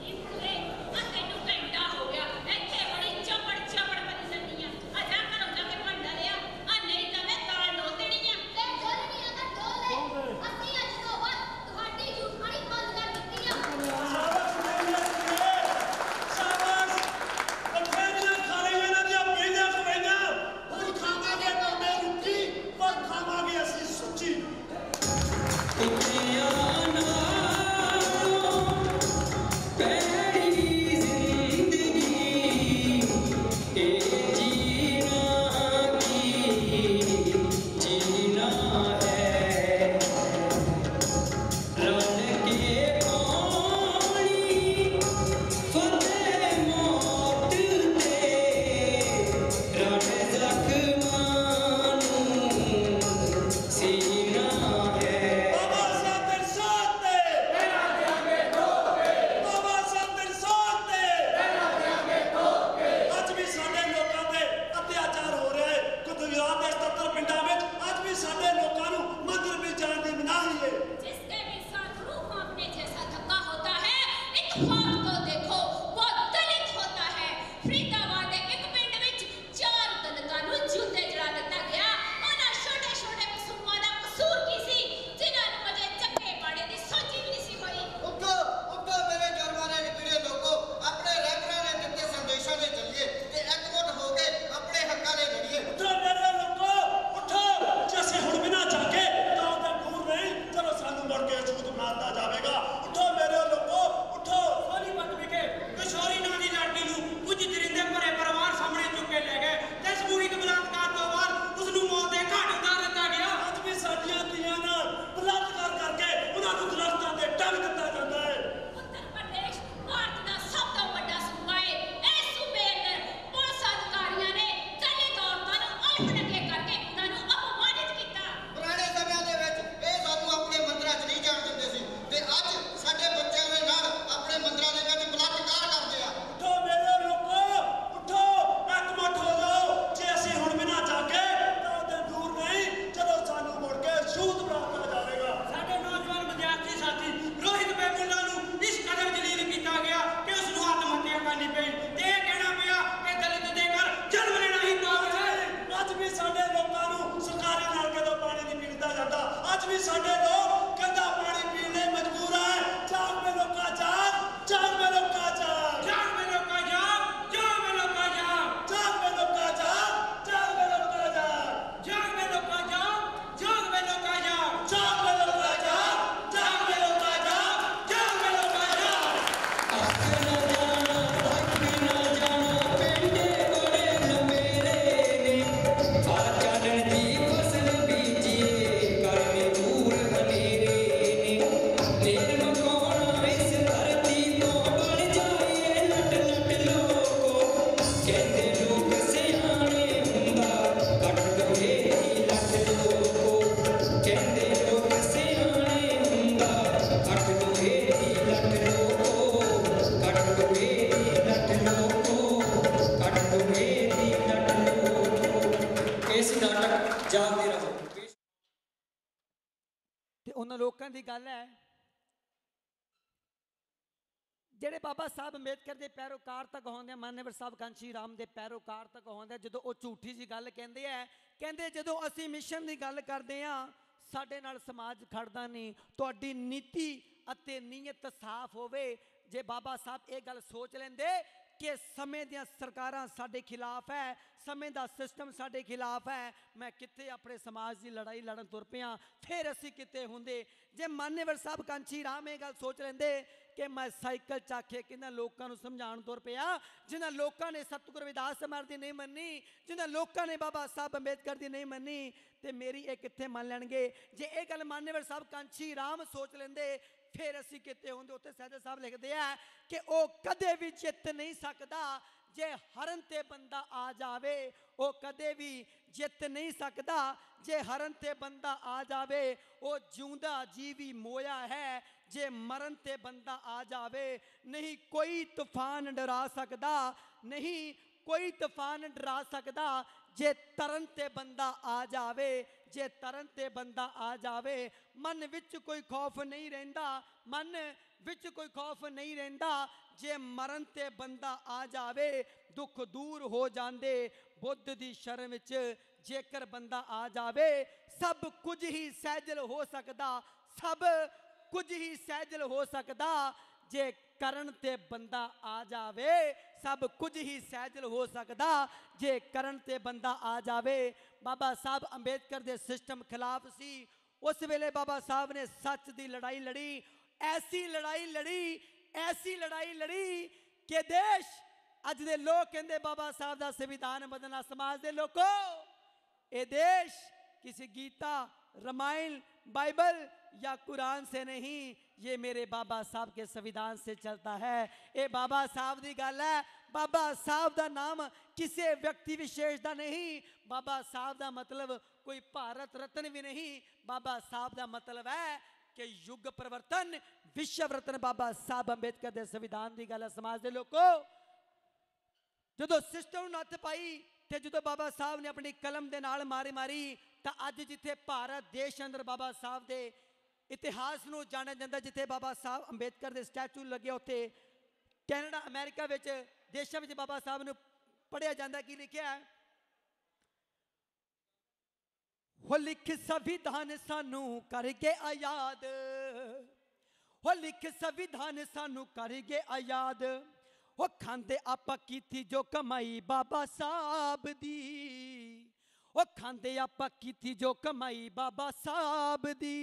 ਇਹ ਪੂਰੇ ਆ ਤੈਨੂੰ ਘੰਟਾ ਹੋ ਗਿਆ, ਇੱਥੇ ਬੜੀ ਚਪੜ ਚਪੜ ਬਣੀ ਜਾਂਦੀ ਆ। ਆ ਜਾ ਘਰੋਂ ਜਾ ਕੇ ਭਾਂਡਾ ਲਿਆ, ਆ ਨਹੀਂ ਤਾਂ ਮੈਂ ਦਾਲ ਡੋਲ ਦੇਣੀ ਆ। ਤੇ ਡੋਲਣੀ ਆ ਤਾਂ ਡੋਲ ਲੈ। ਅਸੀਂ ਅੱਜ ਤੋਂ ਬਾਅਦ ਤੁਹਾਡੀ ਵੀ ਸਾਡੇ ਲੋਕ ਗੰਦਾ ਪਾਣੀ ਪੀਣ ਲਈ ਮਜਬੂਰ ਹੈ। ਜਾਗ ਮੇ ਲੋਕਾਂ ਜਾਗ, ਜਾਗ ਮੇ ਲੋਕਾਂ ਜਾਗ, ਜਾਗ ਮੇ ਲੋਕਾਂ ਜਾਗ, ਜਾਗ ਮੇ ਲੋਕਾਂ ਜਾਗ, ਜਾਗ ਮੇ ਲੋਕਾਂ ਜਾਗ, ਜਾਗ ਮੇ ਲੋਕਾਂ ਜਾਗ, ਜਾਗ ਮੇ ਲੋਕਾਂ ਜਾਗ, ਜਾਗ ਮੇ ਲੋਕਾਂ ਜਾਗ, ਜਾਗ ਮੇ ਲੋਕਾਂ ਜਾਗ, ਜਾਗ ਮੇ ਲੋਕਾਂ ਜਾਗ, ਜਾਗ ਮੇ ਲੋਕਾਂ ਜਾਗ। ਇਸ ਨਾਟਕ ਜਾਗਦੇ ਰਹੋ। ਤੇ ਉਹਨਾਂ ਲੋਕਾਂ ਦੀ ਗੱਲ ਹੈ ਜਿਹੜੇ ਬਾਬਾ ਸਾਹਿਬ ਅੰਬੇਦਕਰ ਦੇ ਪੈਰੋਕਾਰ ਤੱਕ ਹੁੰਦੇ ਆ, ਮਾਨਵਰ ਸਾਹਿਬ ਕਾਂਸ਼ੀ ਰਾਮ ਦੇ ਪੈਰੋਕਾਰ ਤੱਕ ਹੁੰਦੇ ਆ, ਜਦੋਂ ਉਹ ਝੂਠੀ ਜੀ ਗੱਲ ਕਹਿੰਦੇ ਆ, ਕਹਿੰਦੇ ਜਦੋਂ ਅਸੀਂ ਮਿਸ਼ਨ ਦੀ ਗੱਲ ਕਰਦੇ ਆ ਸਾਡੇ ਨਾਲ ਸਮਾਜ ਖੜਦਾ ਨਹੀਂ। ਤੁਹਾਡੀ ਨੀਤੀ ਅਤੇ ਨੀਅਤ ਸਾਫ਼ ਹੋਵੇ। ਜੇ ਬਾਬਾ ਸਾਹਿਬ ਇਹ ਗੱਲ ਸੋਚ ਲੈਂਦੇ ਕਿ ਸਮੇਂ ਦੀਆਂ ਸਰਕਾਰਾਂ ਸਾਡੇ ਖਿਲਾਫ ਹੈ, ਸਮੇਂ ਦਾ ਸਿਸਟਮ ਸਾਡੇ ਖਿਲਾਫ ਹੈ, ਮੈਂ ਕਿੱਥੇ ਆਪਣੇ ਸਮਾਜ ਦੀ ਲੜਾਈ ਲੜਨ ਤੁਰ ਪਿਆ, ਫਿਰ ਅਸੀਂ ਕਿਤੇ ਹੁੰਦੇ। ਜੇ ਮਾਨਵਰ ਸਾਹਿਬ ਕਾਂਸ਼ੀ ਰਾਮ ਇਹ ਗੱਲ ਸੋਚ ਲੈਂਦੇ ਕਿ ਮੈਂ ਸਾਈਕਲ ਚੱਕ ਕੇ ਕਿਹਨਾਂ ਲੋਕਾਂ ਨੂੰ ਸਮਝਾਉਣ ਤੁਰ ਪਿਆ, ਜਿਨ੍ਹਾਂ ਲੋਕਾਂ ਨੇ ਸਤਿਗੁਰੂ ਰਵਿਦਾਸ ਮਹਾਰਾਜ ਦੀ ਨਹੀਂ ਮੰਨੀ, ਜਿਨ੍ਹਾਂ ਲੋਕਾਂ ਨੇ ਬਾਬਾ ਸਾਹਿਬ ਅੰਬੇਦਕਰ ਦੀ ਨਹੀਂ ਮੰਨੀ, ਤੇ ਮੇਰੀ ਇਹ ਕਿੱਥੇ ਮੰਨ ਲੈਣਗੇ। ਜੇ ਇਹ ਗੱਲ ਮਾਨਵਰ ਸਾਹਿਬ ਕਾਂਸ਼ੀ ਰਾਮ ਸੋਚ ਲੈਂਦੇ ਫਿਰ ਅਸੀਂ ਕਿਤੇ ਹੁੰਦੇ। ਉੱਥੇ ਸਹਿਜ ਸਾਹਿਬ ਲਿਖਦੇ ਆ ਕਿ ਉਹ ਕਦੇ ਵੀ ਜਿੱਤ ਨਹੀਂ ਸਕਦਾ ਜੇ ਹਰਨ ਤੇ ਬੰਦਾ ਆ ਜਾਵੇ। ਉਹ ਕਦੇ ਵੀ ਜਿੱਤ ਨਹੀਂ ਸਕਦਾ ਜੇ ਹਰਨ ਤੇ ਬੰਦਾ ਆ ਜਾਵੇ। ਉਹ ਜਿਉਂਦਾ ਜੀਵੀ ਮੋਇਆ ਹੈ ਜੇ ਮਰਨ ਤੇ ਬੰਦਾ ਆ ਜਾਵੇ। ਨਹੀਂ ਕੋਈ ਤੂਫਾਨ ਡਰਾ ਸਕਦਾ, ਨਹੀਂ ਕੋਈ ਤੂਫਾਨ ਡਰਾ ਸਕਦਾ ਜੇ ਤਰਨ ਤੇ ਬੰਦਾ ਆ ਜਾਵੇ। ਜੇ ਤਰਨ ਤੇ ਬੰਦਾ ਆ ਜਾਵੇ ਮਨ ਵਿੱਚ ਕੋਈ ਖੌਫ ਨਹੀਂ ਰਹਿੰਦਾ, ਮਨ ਵਿੱਚ ਕੋਈ ਖੌਫ ਨਹੀਂ ਰਹਿੰਦਾ ਜੇ ਮਰਨ ਤੇ ਬੰਦਾ ਆ ਜਾਵੇ। ਦੁੱਖ ਦੂਰ ਹੋ ਜਾਂਦੇ ਬੁੱਧ ਦੀ ਸ਼ਰਨ ਵਿੱਚ ਜੇਕਰ ਬੰਦਾ ਆ ਜਾਵੇ। ਸਭ ਕੁਝ ਹੀ ਸਹਿਜਲ ਹੋ ਸਕਦਾ, ਸਭ ਕੁਝ ਹੀ ਸਹਿਜਲ ਹੋ ਸਕਦਾ ਜੇ ਕਰਨ ਤੇ ਬੰਦਾ ਆ ਜਾਵੇ। ਸਭ ਕੁਝ ਹੀ ਸਹਿਜਲ ਹੋ ਸਕਦਾ ਜੇ ਕਰਨ ਤੇ ਬੰਦਾ ਆ ਜਾਵੇ। ਬਾਬਾ ਸਾਹਿਬ ਅੰਬੇਦਕਰ ਦੇ ਸਿਸਟਮ ਖਿਲਾਫ ਸੀ। ਉਸ ਵੇਲੇ ਬਾਬਾ ਸਾਹਿਬ ਨੇ ਸੱਚ ਦੀ ਲੜਾਈ ਲੜੀ, ਐਸੀ ਲੜਾਈ ਲੜੀ, ਐਸੀ ਲੜਾਈ ਲੜੀ ਕਿ ਦੇਸ਼ ਅੱਜ ਦੇ ਲੋਕ ਕਹਿੰਦੇ ਬਾਬਾ ਸਾਹਿਬ ਦਾ ਸੰਵਿਧਾਨ ਬਦਲਣਾ। ਸਮਾਜ ਦੇ ਲੋਕੋ, ਇਹ ਦੇਸ਼ किसी गीता, रामायण, बाइबल या कुरान से नहीं, ये मेरे बाबा साहब के संविधान से चलता है। ये बाबा साहब की गल है। बाबा साहब का नाम किसी व्यक्ति विशेष का नहीं। बाबा साहब का मतलब कोई भारत रत्न भी नहीं। बाबा साहब का मतलब है कि युग परिवर्तन, विश्व रत्न बाबा साहब अंबेडकर के संविधान की गल है। समाज के लोगों, जो सिस्टम नत्थ पाई ते जो बाबा साहब ने अपनी कलम के नाल मारी मारी, तो अज जिथे भारत देश अंदर बाबा साहब के इतिहास को जाना जाता, जिथे बाबा साहब अंबेडकर के स्टैचू लगे, उत्थे कैनेडा अमेरिका विच देशों में बाबा साहब ने पढ़िया जाता। की लिखा है, हो लिख संविधान सानू करके आजाद, हो लिख संविधान सानू करके आजाद, वो खांदे आपा कीती जो कमाई बाबा साहब दी, वो खांदे आपा कीती जो कमाई बाबा साहब दी।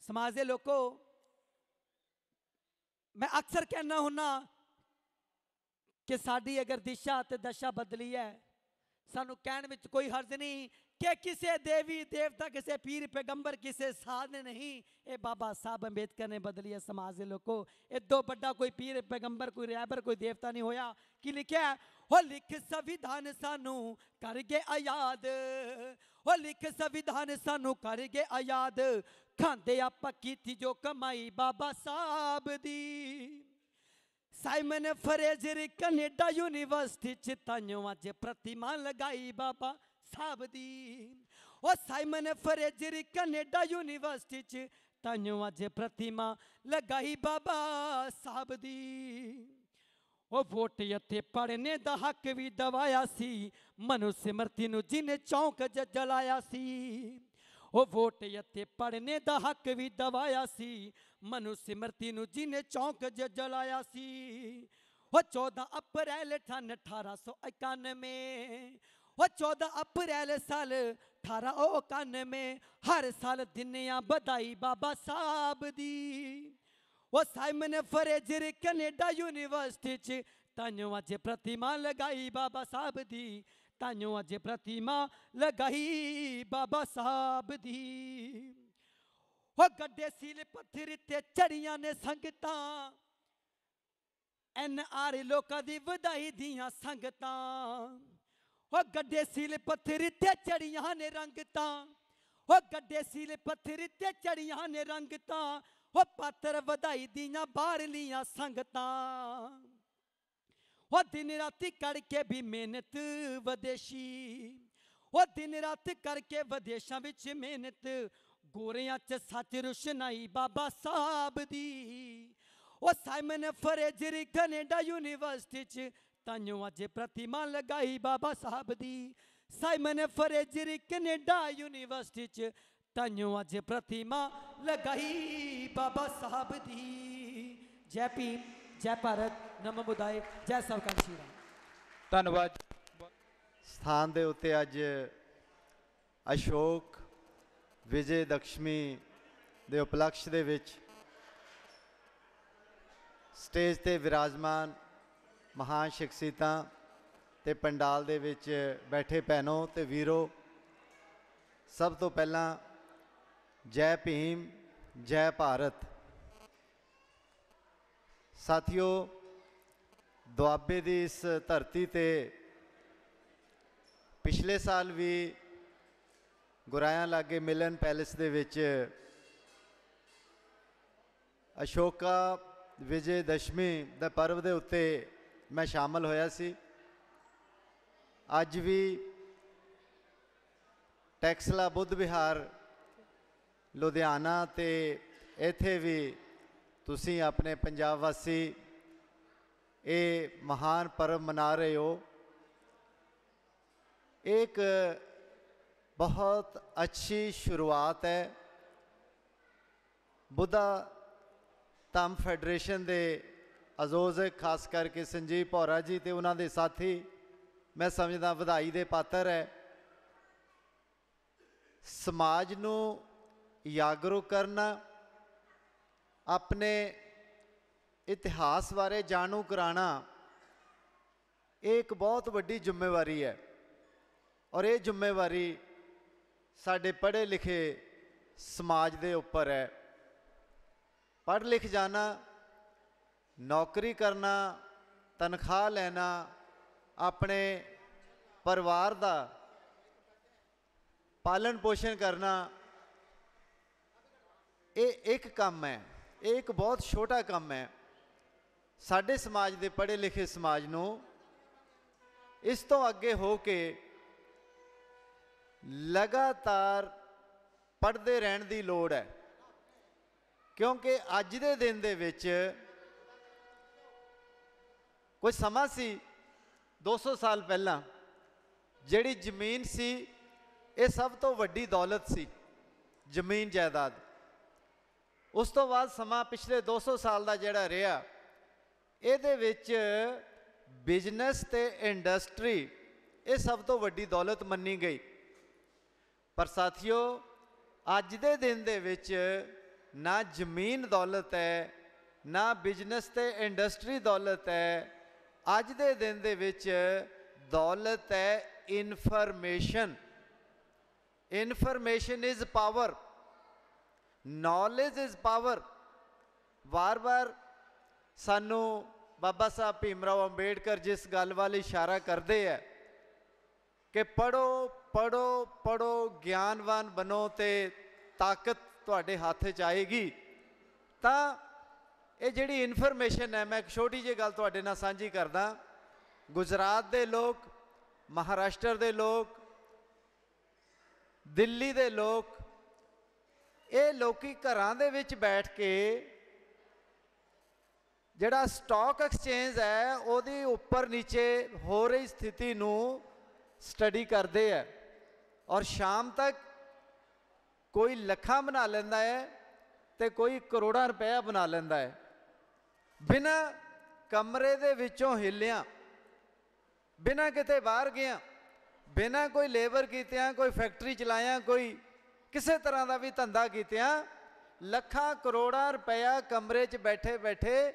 समाज के लोगों, मैं अक्सर कहना हुन्ना कि साड़ी अगर दिशा ते दशा बदली है, सानू कहने में कोई हर्ज नहीं कि किसी देवी देवता, किसी पीर पैगंबर, किसी साध ने नहीं, ये बाबा साहब अंबेडकर ने बदली है। समाज के लोगों, इदों बड़ा कोई पीर पैगंबर, कोई रहबर, कोई देवता नहीं होया। कि लिखा है, हो लिख संविधान सानू करके आजाद, हो लिख संविधान सानू करके आजाद, खांदे आपा कीती जो कमाई बाबा साहब दी। साइमन फ्रेजर कनेडा यूनिवर्सिटी च ताइयों अज प्रतिमा लगाई बाबा साहब दी। ओ साइमन फ्रेजर कनेडा यूनिवर्सिटी च ताइयों अज प्रतिमा लगाई बाबा साहब दी। ਉਹ ਵੋਟ ਇੱਥੇ ਪੜਨੇ ਦਾ ਹੱਕ ਵੀ ਦਵਾਇਆ ਸੀ, ਮਨੁ ਸਿਮਰਤੀ ਨੂੰ ਜਿਹਨੇ ਚੌਂਕ ਜਲਾਇਆ ਸੀ। ਉਹ ਵੋਟ ਇੱਥੇ ਪੜਨੇ ਦਾ ਹੱਕ ਵੀ ਦਵਾਇਆ ਸੀ, ਮਨੁ ਸਿਮਰਤੀ ਨੂੰ ਜਿਹਨੇ ਚੌਂਕ ਜਲਾਇਆ ਸੀ। ਉਹ 14 ਅਪ੍ਰੈਲ ਸਨ 1891, ਉਹ 14 ਅਪ੍ਰੈਲ ਸਾਲ 1891, ਹਰ ਸਾਲ ਦਿੰਨੇ ਵਧਾਈ ਬਾਬਾ ਸਾਹਿਬ ਦੀ। ਉਹ ਸਾਈਮਨ ਫਰੇਜ਼ਰ ਕੈਨੇਡਾ ਯੂਨੀਵਰਸਿਟੀ ਚ ਤਾਂਿਓ ਅੱਜ ਪ੍ਰਤਿਮਾ ਲਗਾਈ ਬਾਬਾ ਸਾਹਿਬ ਦੀ, ਤਾਂਿਓ ਅੱਜ ਪ੍ਰਤਿਮਾ ਲਗਾਈ ਬਾਬਾ ਸਾਹਿਬ ਦੀ। ਉਹ ਗੱਡੇ ਸੀਲ ਪੱਥਰ ਤੇ ਚੜੀਆਂ ਨੇ ਸੰਗਤਾਂ, NR ਲੋਕਾਂ ਦੀ ਵਧਾਈ ਦੀਆਂ ਸੰਗਤਾਂ। ਉਹ ਗੱਡੇ ਸੀਲ ਪੱਥਰ ਤੇ ਚੜੀਆਂ ਨੇ ਰੰਗਤਾਂ, ਉਹ ਗੱਡੇ ਸੀਲ ਪੱਥਰ ਤੇ ਚੜੀਆਂ ਨੇ ਰੰਗਤਾਂ। ਉਹ ਪਾਤਰ ਵਧਾਈ ਦੀਆਂ ਬਾਹਰਲੀਆਂ ਸੰਗਤਾਂ। ਉਹ ਦਿਨ ਰਾਤੀ ਕਰਕੇ ਵੀ ਮਿਹਨਤ ਵਿਦੇਸ਼ੀ, ਉਹ ਦਿਨ ਰਾਤ ਕਰਕੇ ਵਿਦੇਸ਼ਾਂ ਵਿੱਚ ਮਿਹਨਤ, ਗੋਰਿਆਂ 'ਚ ਸੱਚ ਰੁਸ਼ਨਾਈ ਬਾਬਾ ਸਾਹਿਬ ਦੀ। ਉਹ ਸਾਈਮਨ ਫਰੇਜ਼ਰ ਕੈਨੇਡਾ ਯੂਨੀਵਰਸਿਟੀ 'ਚ ਤਾਂਿਓ ਅੱਜ ਪ੍ਰਤਿਮਾ ਲਗਾਈ ਬਾਬਾ ਸਾਹਿਬ ਦੀ। ਸਾਈਮਨ ਫਰੇਜ਼ਰ ਕੈਨੇਡਾ ਯੂਨੀਵਰਸਿਟੀ 'ਚ ਤਾਂਿਓ ਅੱਜ ਪ੍ਰਤਿਮਾ ਲਗਾਈ ਬਾਬਾ ਸਾਹਿਬ ਦੀ। ਜੈ ਭੀਮ, ਜੈ ਭਾਰਤ, ਨਮੋ ਬੁੱਧਾਏ, ਜੈ ਸਵਕਾਨ ਸ਼੍ਰੀ ਰਾਮ। ਧੰਨਵਾਦ। ਸਥਾਨ ਦੇ ਉੱਤੇ ਅੱਜ ਅਸ਼ੋਕ ਵਿਜੇ ਦਸ਼ਮੀ ਦੇ ਉਪਲਕਸ਼ ਦੇ ਵਿੱਚ ਸਟੇਜ ਤੇ ਵਿਰਾਜਮਾਨ ਮਹਾਨ ਸ਼ਖਸੀਅਤਾਂ ਤੇ ਪੰਡਾਲ ਦੇ ਵਿੱਚ ਬੈਠੇ ਭੈਣੋ ਤੇ ਵੀਰੋ, ਸਭ ਤੋਂ ਪਹਿਲਾਂ ਜੈ ਭੀਮ, ਜੈ ਭਾਰਤ। ਸਾਥੀਓ, ਦੁਆਬੇ ਦੀ ਇਸ ਧਰਤੀ ਤੇ ਪਿਛਲੇ ਸਾਲ ਵੀ ਗੁਰਾਇਆਂ ਲਾਗੇ ਮਿਲਨ ਪੈਲੇਸ ਦੇ ਵਿੱਚ ਅਸ਼ੋਕਾ ਵਿਜੇ ਦਸ਼ਮੀ ਦੇ ਪਰਵ ਦੇ ਉੱਤੇ ਮੈਂ ਸ਼ਾਮਲ ਹੋਇਆ ਸੀ। ਅੱਜ ਵੀ ਟੈਕਸਲਾ ਬੁੱਧ ਵਿਹਾਰ ਲੁਧਿਆਣਾ ਤੇ ਇੱਥੇ ਵੀ ਤੁਸੀਂ ਆਪਣੇ ਪੰਜਾਬ ਵਾਸੀ ਇਹ ਮਹਾਨ ਪਰਵ ਮਨਾ ਰਹੇ ਹੋ। एक बहुत अच्छी शुरुआत है। बुद्धा ਧੰਮ ਫੈਡਰੇਸ਼ਨ ਦੇ ਆਯੋਜਕ ਖਾਸ ਕਰਕੇ ਸੰਜੀਵ ਭੌਰਾ ਜੀ ਤੇ ਉਹਨਾਂ ਦੇ ਸਾਥੀ ਮੈਂ ਸਮਝਦਾ ਵਧਾਈ ਦੇ ਪਾਤਰ ਹੈ। ਸਮਾਜ ਨੂੰ ਜਾਗਰੂਕ ਕਰਨਾ, ਆਪਣੇ ਇਤਿਹਾਸ ਬਾਰੇ ਜਾਣੂ ਕਰਾਉਣਾ, ਇਹ ਇੱਕ ਬਹੁਤ ਵੱਡੀ ਜ਼ਿੰਮੇਵਾਰੀ ਹੈ। ਔਰ ਇਹ ਜ਼ਿੰਮੇਵਾਰੀ ਸਾਡੇ ਪੜ੍ਹੇ ਲਿਖੇ ਸਮਾਜ ਦੇ ਉੱਪਰ ਹੈ। पढ़ लिख जाना, नौकरी करना, तनख्वाह लेना, अपने परिवार का पालन पोषण करना, ये एक काम है, ये एक बहुत छोटा काम है। साडे समाज दे पढ़े लिखे समाज नूं इस तो अगे हो के लगातार पढ़ते रहने की लोड़ है। क्योंकि अज दे दिन दे विच कोई समा सी 200 साल पहला जिहड़ी जमीन सी ये सब तो वड्डी दौलत सी, जमीन जायदाद। उस तो बाद समा पिछले 200 साल का जिहड़ा रहा इहदे विच बिजनेस ते इंडस्ट्री ये सब तो वड्डी दौलत मन्नी गई। पर साथियों, अज दे दिन दे विच ना जमीन दौलत है, ना बिजनेस ते इंडस्ट्री दौलत है। अज दे दिन दे विच दौलत है information. Information is power, knowledge is power. बार बार सानू बाबा साहब भीमराव अंबेडकर जिस गल वाल इशारा करते हैं कि पढ़ो पढ़ो पढ़ो, ज्ञानवान बनो ते ताकत ਤੁਹਾਡੇ ਹੱਥ 'ਚ ਆਏਗੀ। ਤਾਂ ਇਹ ਜਿਹੜੀ ਇਨਫੋਰਮੇਸ਼ਨ ਹੈ, ਮੈਂ ਇੱਕ ਛੋਟੀ ਜਿਹੀ ਗੱਲ ਤੁਹਾਡੇ ਨਾਲ ਸਾਂਝੀ ਕਰਦਾ। ਗੁਜਰਾਤ ਦੇ ਲੋਕ, ਮਹਾਰਾਸ਼ਟਰ ਦੇ ਲੋਕ, ਦਿੱਲੀ ਦੇ ਲੋਕ, ਇਹ ਲੋਕੀ ਘਰਾਂ ਦੇ ਵਿੱਚ ਬੈਠ ਕੇ ਜਿਹੜਾ ਸਟਾਕ ਐਕਸਚੇਂਜ ਹੈ ਉਹਦੀ ਉੱਪਰ ਨੀਚੇ ਹੋ ਰਹੀ ਸਥਿਤੀ ਨੂੰ ਸਟੱਡੀ ਕਰਦੇ ਹੈ ਔਰ ਸ਼ਾਮ ਤੱਕ ਕੋਈ ਲੱਖਾਂ ਬਣਾ ਲੈਂਦਾ ਹੈ ਤੇ ਕੋਈ ਕਰੋੜਾਂ ਰੁਪਇਆ ਬਣਾ ਲੈਂਦਾ ਹੈ ਬਿਨਾਂ ਕਮਰੇ ਦੇ ਵਿੱਚੋਂ ਹਿੱਲਿਆਂ, ਬਿਨਾਂ ਕਿਤੇ ਬਾਹਰ ਗਿਆ, ਬਿਨਾਂ ਕੋਈ ਲੇਬਰ ਕੀਤਿਆਂ, ਕੋਈ ਫੈਕਟਰੀ ਚਲਾਇਆ, ਕੋਈ ਕਿਸੇ ਤਰ੍ਹਾਂ ਦਾ ਵੀ ਧੰਦਾ ਕੀਤਿਆਂ ਲੱਖਾਂ ਕਰੋੜਾਂ ਰੁਪਇਆ ਕਮਰੇ 'ਚ ਬੈਠੇ ਬੈਠੇ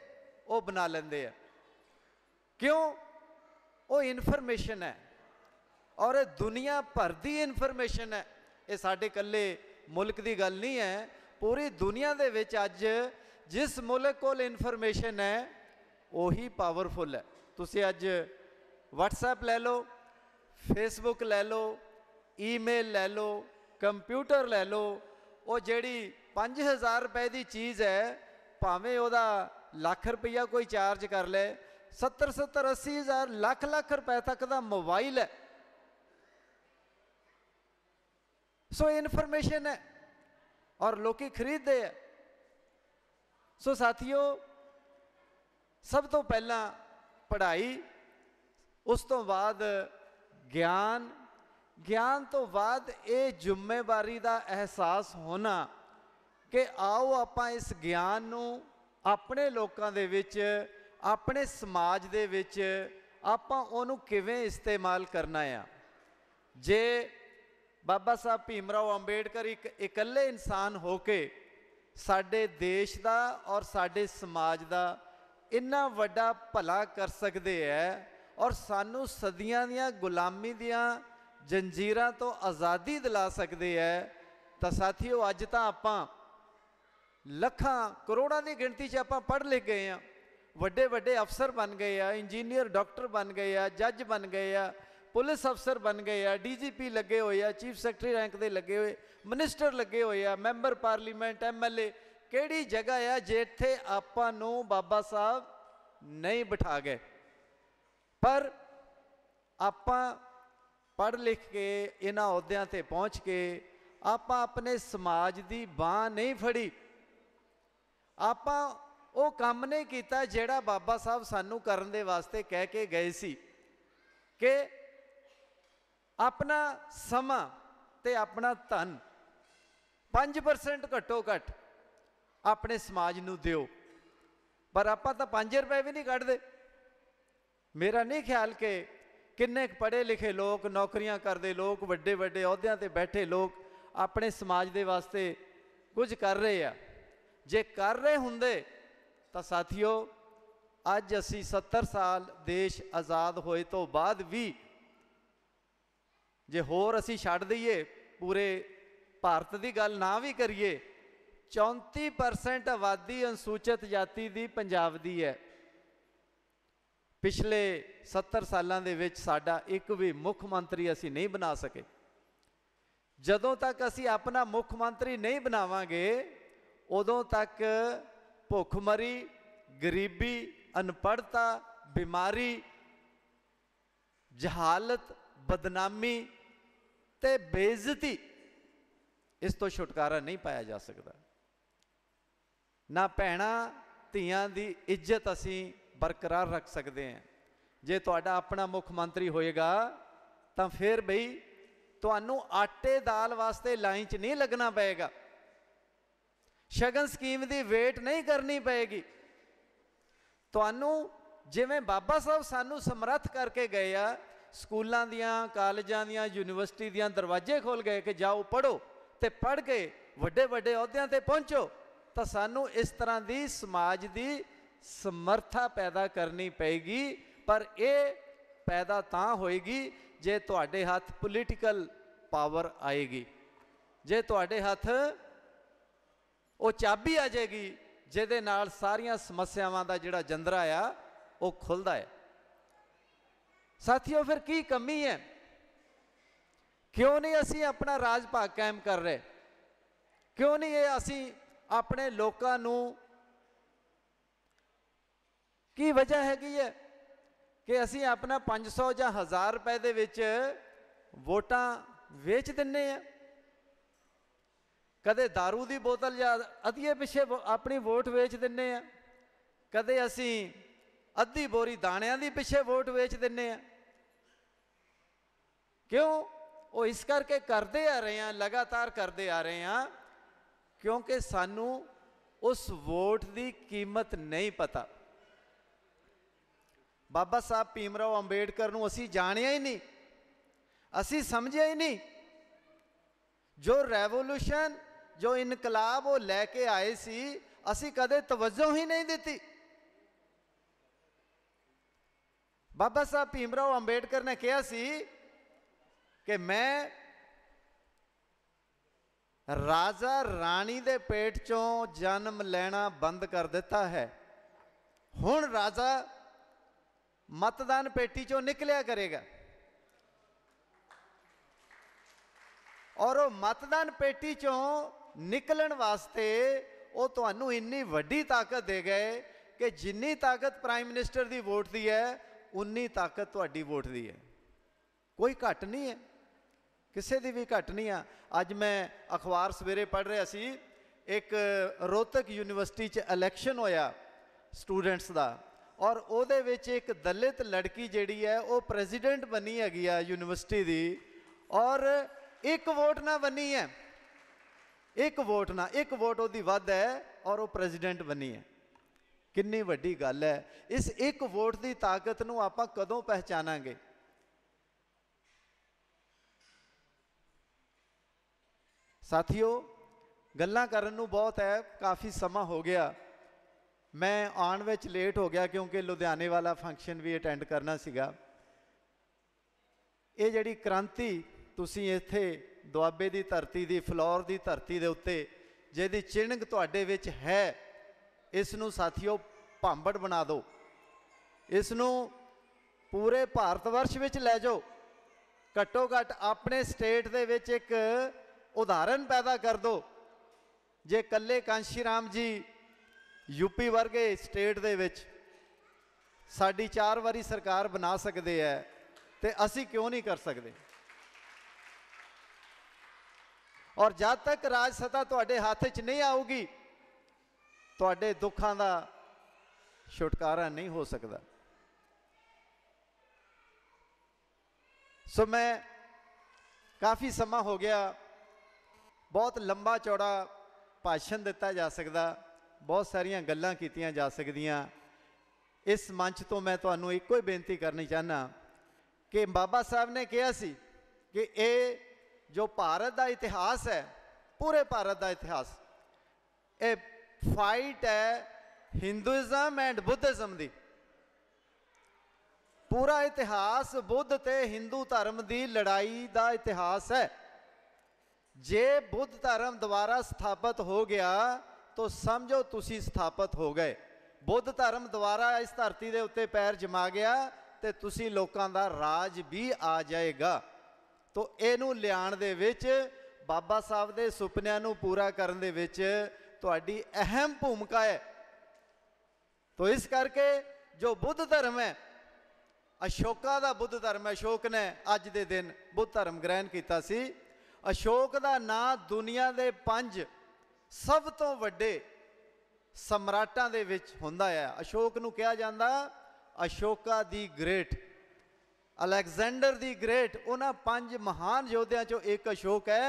ਉਹ ਬਣਾ ਲੈਂਦੇ ਆ। ਕਿਉਂ? ਉਹ ਇਨਫੋਰਮੇਸ਼ਨ ਹੈ ਔਰ ਇਹ ਦੁਨੀਆ ਭਰ ਦੀ ਇਨਫੋਰਮੇਸ਼ਨ ਹੈ। ਇਹ ਸਾਡੇ ਇਕੱਲੇ ਮੁਲਕ ਦੀ ਗੱਲ ਨਹੀਂ ਹੈ, ਪੂਰੀ ਦੁਨੀਆ ਦੇ ਵਿੱਚ ਅੱਜ ਜਿਸ ਮੁਲਕ ਕੋਲ ਇਨਫੋਰਮੇਸ਼ਨ ਹੈ ਉਹੀ ਪਾਵਰਫੁਲ ਹੈ। ਤੁਸੀਂ ਅੱਜ WhatsApp ਲੈ ਲਓ, Facebook ਲੈ ਲਓ, ਈਮੇਲ ਲੈ ਲਓ, ਕੰਪਿਊਟਰ ਲੈ ਲਓ, ਉਹ ਜਿਹੜੀ 5000 ਰੁਪਏ ਦੀ ਚੀਜ਼ ਹੈ ਭਾਵੇਂ ਉਹਦਾ ਲੱਖ ਰੁਪਈਆ ਕੋਈ ਚਾਰਜ ਕਰ ਲੈ, 70 80 ਹਜ਼ਾਰ ਲੱਖ ਰੁਪਏ ਤੱਕ ਦਾ ਮੋਬਾਈਲ ਹੈ। ਸੋ ਇਨਫੋਰਮੇਸ਼ਨ ਹੈ ਔਰ ਲੋਕੀ ਖਰੀਦਦੇ ਹੈ। ਸੋ ਸਾਥੀਓ, ਸਭ ਤੋਂ ਪਹਿਲਾਂ ਪੜ੍ਹਾਈ, ਉਸ ਤੋਂ ਬਾਅਦ ਗਿਆਨ, ਗਿਆਨ ਤੋਂ ਬਾਅਦ ਇਹ ਜ਼ਿੰਮੇਵਾਰੀ ਦਾ ਅਹਿਸਾਸ ਹੋਣਾ ਕਿ ਆਓ ਆਪਾਂ ਇਸ ਗਿਆਨ ਨੂੰ ਆਪਣੇ ਲੋਕਾਂ ਦੇ ਵਿੱਚ, ਆਪਣੇ ਸਮਾਜ ਦੇ ਵਿੱਚ ਆਪਾਂ ਉਹਨੂੰ ਕਿਵੇਂ ਇਸਤੇਮਾਲ ਕਰਨਾ ਆ। ਜੇ ਬਾਬਾ ਸਾਹਿਬ ਭੀਮ ਰਾਓ ਅੰਬੇਡਕਰ ਇੱਕ ਇਕੱਲੇ ਇਨਸਾਨ ਹੋ ਕੇ ਸਾਡੇ ਦੇਸ਼ ਦਾ ਔਰ ਸਾਡੇ ਸਮਾਜ ਦਾ ਇੰਨਾ ਵੱਡਾ ਭਲਾ ਕਰ ਸਕਦੇ ਹੈ ਔਰ ਸਾਨੂੰ ਸਦੀਆਂ ਦੀਆਂ ਗੁਲਾਮੀ ਦੀਆਂ ਜੰਜੀਰਾਂ ਤੋਂ ਆਜ਼ਾਦੀ ਦਿਲਾ ਸਕਦੇ ਹੈ, ਤਾਂ ਸਾਥੀਓ ਅੱਜ ਤਾਂ ਆਪਾਂ ਲੱਖਾਂ ਕਰੋੜਾਂ ਦੀ ਗਿਣਤੀ 'ਚ ਆਪਾਂ ਪੜ੍ਹ ਲਿਖ ਗਏ ਹਾਂ, ਵੱਡੇ ਵੱਡੇ ਅਫਸਰ ਬਣ ਗਏ ਆ, ਇੰਜੀਨੀਅਰ ਡਾਕਟਰ ਬਣ ਗਏ ਆ, ਜੱਜ ਬਣ ਗਏ ਆ, ਪੁਲਿਸ ਅਫਸਰ ਬਣ ਗਏ ਆ, DGP ਲੱਗੇ ਹੋਏ ਆ, ਚੀਫ ਸੈਕਟਰੀ ਰੈਂਕ ਦੇ ਲੱਗੇ ਹੋਏ, ਮਿਨਿਸਟਰ ਲੱਗੇ ਹੋਏ ਆ, ਮੈਂਬਰ ਪਾਰਲੀਮੈਂਟ, MLA। ਕਿਹੜੀ ਜਗ੍ਹਾ ਆ ਜਿੱਥੇ ਆਪਾਂ ਨੂੰ ਬਾਬਾ ਸਾਹਿਬ ਨਹੀਂ ਬਿਠਾ ਗਏ? ਪਰ ਆਪਾਂ ਪੜ੍ਹ ਲਿਖ ਕੇ ਇਹਨਾਂ ਅਹੁਦਿਆਂ 'ਤੇ ਪਹੁੰਚ ਕੇ ਆਪਾਂ ਆਪਣੇ ਸਮਾਜ ਦੀ ਬਾਂਹ ਨਹੀਂ ਫੜੀ, ਆਪਾਂ ਉਹ ਕੰਮ ਨਹੀਂ ਕੀਤਾ ਜਿਹੜਾ ਬਾਬਾ ਸਾਹਿਬ ਸਾਨੂੰ ਕਰਨ ਦੇ ਵਾਸਤੇ ਕਹਿ ਕੇ ਗਏ ਸੀ ਕਿ ਆਪਣਾ ਸਮਾਂ ਤੇ ਆਪਣਾ ਧਨ 5% ਘੱਟੋ ਘੱਟ ਆਪਣੇ ਸਮਾਜ ਨੂੰ ਦਿਓ। ਪਰ ਆਪਾਂ ਤਾਂ 5 ਰੁਪਏ ਵੀ ਨਹੀਂ ਕੱਢਦੇ। ਮੇਰਾ ਨਹੀਂ ਖਿਆਲ ਕਿ ਕਿੰਨੇ ਪੜ੍ਹੇ ਲਿਖੇ ਲੋਕ, ਨੌਕਰੀਆਂ ਕਰਦੇ ਲੋਕ, ਵੱਡੇ ਵੱਡੇ ਅਹੁਦਿਆਂ 'ਤੇ ਬੈਠੇ ਲੋਕ ਆਪਣੇ ਸਮਾਜ ਦੇ ਵਾਸਤੇ ਕੁਝ ਕਰ ਰਹੇ ਆ। ਜੇ ਕਰ ਰਹੇ ਹੁੰਦੇ ਤਾਂ ਸਾਥੀਓ ਅੱਜ ਅਸੀਂ 70 ਸਾਲ ਦੇਸ਼ ਆਜ਼ਾਦ ਹੋਏ ਤੋਂ ਬਾਅਦ ਵੀ, ਜੇ ਹੋਰ ਅਸੀਂ ਛੱਡ ਦਈਏ ਪੂਰੇ ਭਾਰਤ ਦੀ ਗੱਲ ਨਾ ਵੀ ਕਰੀਏ, 34% ਆਬਾਦੀ ਅਨੁਸੂਚਿਤ ਜਾਤੀ ਦੀ ਪੰਜਾਬ ਦੀ ਹੈ। ਪਿਛਲੇ 70 ਸਾਲਾਂ ਦੇ ਵਿੱਚ ਸਾਡਾ ਇੱਕ ਵੀ ਮੁੱਖ ਮੰਤਰੀ ਅਸੀਂ ਨਹੀਂ ਬਣਾ ਸਕੇ। ਜਦੋਂ ਤੱਕ ਅਸੀਂ ਆਪਣਾ ਮੁੱਖ ਮੰਤਰੀ ਨਹੀਂ ਬਣਾਵਾਂਗੇ ਉਦੋਂ ਤੱਕ ਭੁੱਖਮਰੀ, ਗਰੀਬੀ, ਅਨਪੜ੍ਹਤਾ, ਬਿਮਾਰੀ, ਜਹਾਲਤ, ਬਦਨਾਮੀ ਤੇ ਬੇਇੱਜ਼ਤੀ, ਇਸ ਤੋਂ ਛੁਟਕਾਰਾ ਨਹੀਂ ਪਾਇਆ ਜਾ ਸਕਦਾ। ਨਾ ਭੈਣਾਂ ਧੀਆਂ ਦੀ ਇੱਜ਼ਤ ਅਸੀਂ ਬਰਕਰਾਰ ਰੱਖ ਸਕਦੇ ਹਾਂ। ਜੇ ਤੁਹਾਡਾ ਆਪਣਾ ਮੁੱਖ ਮੰਤਰੀ ਹੋਏਗਾ ਤਾਂ ਫਿਰ ਬਈ ਤੁਹਾਨੂੰ ਆਟੇ ਦਾਲ ਵਾਸਤੇ ਲਾਈਨ 'ਚ ਨਹੀਂ ਲੱਗਣਾ ਪਏਗਾ, ਸ਼ਗਨ ਸਕੀਮ ਦੀ ਵੇਟ ਨਹੀਂ ਕਰਨੀ ਪਏਗੀ। ਤੁਹਾਨੂੰ ਜਿਵੇਂ ਬਾਬਾ ਸਾਹਿਬ ਸਾਨੂੰ ਸਮਰੱਥ ਕਰਕੇ ਗਏ ਆ, ਸਕੂਲਾਂ ਦੀਆਂ, ਕਾਲਜਾਂ ਦੀਆਂ, ਯੂਨੀਵਰਸਿਟੀ ਦੀਆਂ ਦਰਵਾਜ਼ੇ ਖੋਲ੍ਹ ਗਏ ਕਿ ਜਾਓ ਪੜ੍ਹੋ ਤੇ ਪੜ੍ਹ ਕੇ ਵੱਡੇ ਵੱਡੇ ਅਹੁਦਿਆਂ 'ਤੇ ਪਹੁੰਚੋ, ਤਾਂ ਸਾਨੂੰ ਇਸ ਤਰ੍ਹਾਂ ਦੀ ਸਮਾਜ ਦੀ ਸਮਰੱਥਾ ਪੈਦਾ ਕਰਨੀ ਪਏਗੀ। ਪਰ ਇਹ ਪੈਦਾ ਤਾਂ ਹੋਏਗੀ ਜੇ ਤੁਹਾਡੇ ਹੱਥ ਪੋਲੀਟੀਕਲ ਪਾਵਰ ਆਏਗੀ, ਜੇ ਤੁਹਾਡੇ ਹੱਥ ਉਹ ਚਾਬੀ ਆ ਜਾਏਗੀ ਜਿਹਦੇ ਨਾਲ ਸਾਰੀਆਂ ਸਮੱਸਿਆਵਾਂ ਦਾ ਜਿਹੜਾ ਜੰਦਰਾ ਆ ਉਹ ਖੁੱਲ੍ਹਦਾ ਹੈ। ਸਾਥੀਓ, ਫਿਰ ਕੀ ਕਮੀ ਹੈ? ਕਿਉਂ ਨਹੀਂ ਅਸੀਂ ਆਪਣਾ ਰਾਜ ਭਾਗ ਕਾਇਮ ਕਰ ਰਹੇ? ਕਿਉਂ ਨਹੀਂ ਇਹ ਅਸੀਂ ਆਪਣੇ ਲੋਕਾਂ ਨੂੰ, ਕੀ ਵਜ੍ਹਾ ਹੈਗੀ ਹੈ ਕਿ ਅਸੀਂ ਆਪਣਾ 500 ਜਾਂ 1000 ਰੁਪਏ ਦੇ ਵਿੱਚ ਵੋਟਾਂ ਵੇਚ ਦਿੰਨੇ ਆ? ਕਦੇ दारू ਦੀ ਬੋਤਲ ਜਾਂ ਅਧੀਏ ਪਿੱਛੇ ਆਪਣੀ ਵੋਟ ਵੇਚ ਦਿੰਨੇ ਆ, कदे असीं अद्धी बोरी दाणियां दी पिछे वोट वेच दिंने आ। क्यों? वो इस करके करते आ रहे हैं, लगातार करते आ रहे हैं, क्योंकि सानू उस वोट की कीमत नहीं पता। बाबा साहब भीमराव अंबेडकर नूं असीं जाणिया ही नहीं, असीं समझिया ही नहीं। जो रेवोल्यूशन, जो इनकलाब वो लैके आए सी, असीं कदे तवज्जो ही नहीं दी। बाबा साहब भीमराव अंबेडकर ने कहा सी कि मैं राजा राणी दे पेट चों जन्म लेना बंद कर दिता है, हुण राजा मतदान पेटी चों निकलिया करेगा। और वो मतदान पेटी चों निकलन वास्ते वो तुहानू इन्नी वड्डी ताकत दे गए कि जिन्नी ताकत प्राइम मिनिस्टर की वोट दी है उन्नी ताकत तुहाडी वोट दी है। कोई घट नहीं है, किसी की भी घट नहीं है। अज मैं अखबार सवेरे पढ़ रहा सी, एक रोहतक यूनिवर्सिटी च इलैक्शन होया स्टूडेंट्स का, और उहदे विच एक दलित लड़की जिहड़ी है वो प्रेजिडेंट बनी हैगी आ यूनिवर्सिटी की, और एक वोट ना बनी है, एक वोट ना, एक वोट उहदी वध है और वो प्रेजिडेंट बनी है। कितनी वड्डी गल है। इस एक वोट की ताकत नूं आपां कदों पहचानांगे? साथियों, गल्लां करन नूं बहुत है, काफ़ी समा हो गया। मैं आउण विच लेट हो गया क्योंकि लुधियाने वाला फंक्शन भी अटेंड करना सीगा। ये जिहड़ी क्रांति तुसीं इत्थे दुआबे की धरती की, फ्लोर की धरती के उत्ते जिहदी चिणग तुहाडे विच है, इसनूं साथियों भांबड़ बना दो, इसनूं पूरे भारत वर्ष विच लै जाओ। घट्टो घट्ट अपने स्टेट दे विच एक उदाहरण पैदा कर दो। जे कल्ले कांशी राम जी यूपी वर्गे स्टेट दे विच साडी 4 वारी सरकार बना सकते हैं, तो असी क्यों नहीं कर सकते? और जब तक राज सत्ता तुहाडे हाथ च नहीं आऊगी, तुहाडे दुखों का छुटकारा नहीं हो सकता। सो मैं काफ़ी समा हो गया, बहुत लंबा चौड़ा भाषण दिता जा सकता, बहुत सारिया गल्लां कीतियां जा सकदियां। इस मंच तो मैं तुहानूं एको ही बेनती करनी चाहना कि बाबा साहब ने कहा सी कि ये जो भारत का इतिहास है, पूरे भारत का इतिहास, ये फाइट है हिंदुइज्म एंड बुद्धिज्म की। पूरा इतिहास बुद्ध ते हिंदू धर्म की लड़ाई का इतिहास है। जे बुद्ध धर्म दोबारा स्थापित हो गया तो समझो तुसी स्थापित हो गए। बुद्ध धर्म दोबारा इस धरती के उत्ते पैर जमा गया तो तुसी लोगों का राज भी आ जाएगा। तो इनू लियाण दे विच बाबा साहब के सुपनिਆਂ नू पूरा करन दे विच तुहाडी अहम भूमिका है। तो इस करके जो बुद्ध धर्म है, अशोका का बुद्ध धर्म है, अशोक ने अज दे दिन बुद्ध धर्म ग्रहण किया सी। अशोक का नाम दुनिया के 5 सब तो वड्डे सम्राटां दे विच हुंदा है। अशोक नू कहा जाता Ashoka the great, Alexander the great. उन्हां 5 महान योद्धियां चों एक अशोक है,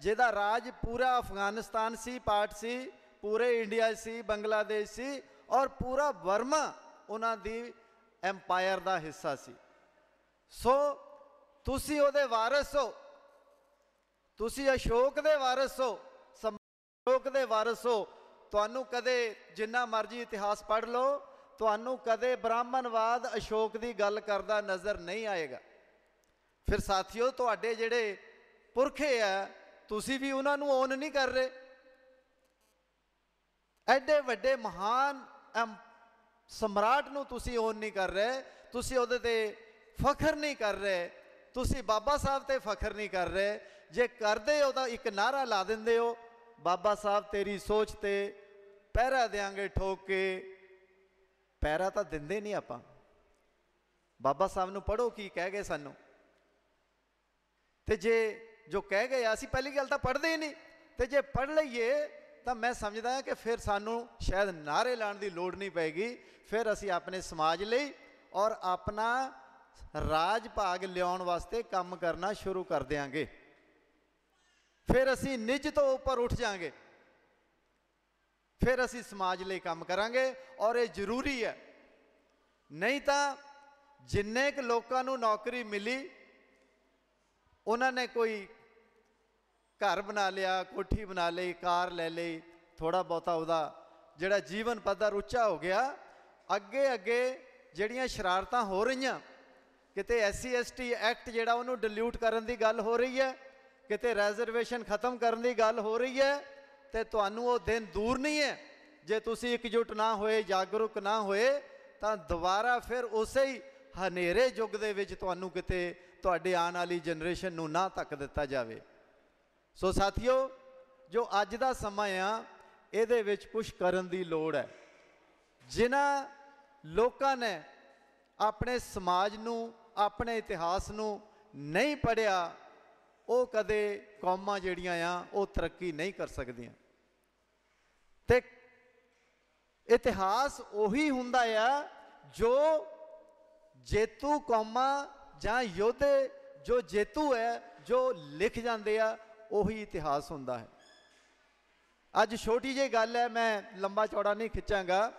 जिहदा राज पूरा अफगानिस्तान सी, पार्ट सी, पूरे इंडिया सी, बंगलादेश सी, और पूरा बर्मा उन्हां दी एंपायर दा हिस्सा सी। सो तुसी उहदे वारिस हो, तुसी अशोक दे वारिस हो, अशोक दे वारिस हो। तुहानू कदे जिन्ना मर्जी इतिहास पढ़ लो, तुहानू कदे ब्राह्मणवाद अशोक की गल करदा नज़र नहीं आएगा। फिर साथियों, तुहाडे जिहड़े पुरखे है, तुसी भी उन्हां नू ओन नहीं कर रहे। एडे वड्डे महान सम्राट नू तुसी ओन नहीं कर रहे, तुसी उहदे ते फखर नहीं कर रहे, तुसी बाबा साहब ते फखर नहीं कर रहे। जे करदे हो तो एक नारा ला दिंदे हो, बाबा साहब तेरी सोच ते पैरा देंगे ठोक के। पैरा तो दिंदे नहीं आपां। बाबा साहब नू पढ़ो की कह गए सानू, ते जे जो कह गए असी पहली गल तो पढ़ते ही नहीं, तो जे पढ़ लीए ਤਾਂ ਮੈਂ ਸਮਝਦਾ ਹਾਂ ਕਿ ਫਿਰ ਸਾਨੂੰ ਸ਼ਾਇਦ ਨਾਅਰੇ ਲਾਉਣ ਦੀ ਲੋੜ ਨਹੀਂ ਪਏਗੀ। ਫਿਰ ਅਸੀਂ ਆਪਣੇ ਸਮਾਜ ਲਈ ਔਰ ਆਪਣਾ ਰਾਜ ਭਾਗ ਲਿਆਉਣ ਵਾਸਤੇ ਕੰਮ ਕਰਨਾ ਸ਼ੁਰੂ ਕਰ ਦਿਆਂਗੇ। ਫਿਰ ਅਸੀਂ ਨਿੱਜ ਤੋਂ ਉੱਪਰ ਉੱਠ ਜਾਵਾਂਗੇ, ਫਿਰ ਅਸੀਂ ਸਮਾਜ ਲਈ ਕੰਮ ਕਰਾਂਗੇ। ਔਰ ਇਹ ਜ਼ਰੂਰੀ ਹੈ, ਨਹੀਂ ਤਾਂ ਜਿੰਨੇ ਕੁ ਲੋਕਾਂ ਨੂੰ ਨੌਕਰੀ ਮਿਲੀ ਉਹਨਾਂ ਨੇ ਕੋਈ ਘਰ ਬਣਾ ਲਿਆ, ਕੋਠੀ ਬਣਾ ਲਈ, ਕਾਰ ਲੈ ਲਈ, ਥੋੜ੍ਹਾ ਬਹੁਤਾ ਉਹਦਾ ਜਿਹੜਾ ਜੀਵਨ ਪੱਧਰ ਉੱਚਾ ਹੋ ਗਿਆ। ਅੱਗੇ ਅੱਗੇ ਜਿਹੜੀਆਂ ਸ਼ਰਾਰਤਾਂ ਹੋ ਰਹੀਆਂ, ਕਿਤੇ SC ST ਐਕਟ ਜਿਹੜਾ ਉਹਨੂੰ ਡਿਲਿਊਟ ਕਰਨ ਦੀ ਗੱਲ ਹੋ ਰਹੀ ਹੈ, ਕਿਤੇ ਰਿਜ਼ਰਵੇਸ਼ਨ ਖਤਮ ਕਰਨ ਦੀ ਗੱਲ ਹੋ ਰਹੀ ਹੈ, ਤੇ ਤੁਹਾਨੂੰ ਉਹ ਦਿਨ ਦੂਰ ਨਹੀਂ ਹੈ ਜੇ ਤੁਸੀਂ ਇਕਜੁੱਟ ਨਾ ਹੋਏ, ਜਾਗਰੂਕ ਨਾ ਹੋਏ ਤਾਂ ਦੁਬਾਰਾ ਫਿਰ ਉਸੇ ਹੀ ਹਨੇਰੇ ਯੁੱਗ ਦੇ ਵਿੱਚ ਤੁਹਾਨੂੰ ਕਿਤੇ ਤੁਹਾਡੇ ਆਉਣ ਵਾਲੀ ਜਨਰੇਸ਼ਨ ਨੂੰ ਨਾ ਧੱਕ ਦਿੱਤਾ ਜਾਵੇ। ਸੋ ਸਾਥੀਓ, ਜੋ ਅੱਜ ਦਾ ਸਮਾਂ ਆ ਇਹਦੇ ਵਿੱਚ ਕੁਛ ਕਰਨ ਦੀ ਲੋੜ ਹੈ। ਜਿਨ੍ਹਾਂ ਲੋਕਾਂ ਨੇ ਆਪਣੇ ਸਮਾਜ ਨੂੰ, ਆਪਣੇ ਇਤਿਹਾਸ ਨੂੰ ਨਹੀਂ ਪੜ੍ਹਿਆ, ਉਹ ਕਦੇ ਕੌਮਾਂ ਜਿਹੜੀਆਂ ਆ ਉਹ ਤਰੱਕੀ ਨਹੀਂ ਕਰ ਸਕਦੀਆਂ। ਤੇ ਇਤਿਹਾਸ ਉਹੀ ਹੁੰਦਾ ਆ ਜੋ ਜੇਤੂ ਕੌਮਾਂ ਜਾਂ ਯੋਧੇ ਜੋ ਜੇਤੂ ਹੈ, ਜੋ ਲਿਖ ਜਾਂਦੇ ਆ, ਉਹੀ ਇਤਿਹਾਸ ਹੁੰਦਾ ਹੈ। ਅੱਜ ਛੋਟੀ ਜਿਹੀ ਗੱਲ ਹੈ, ਮੈਂ ਲੰਬਾ ਚੌੜਾ ਨਹੀਂ ਖਿੱਚਾਂਗਾ,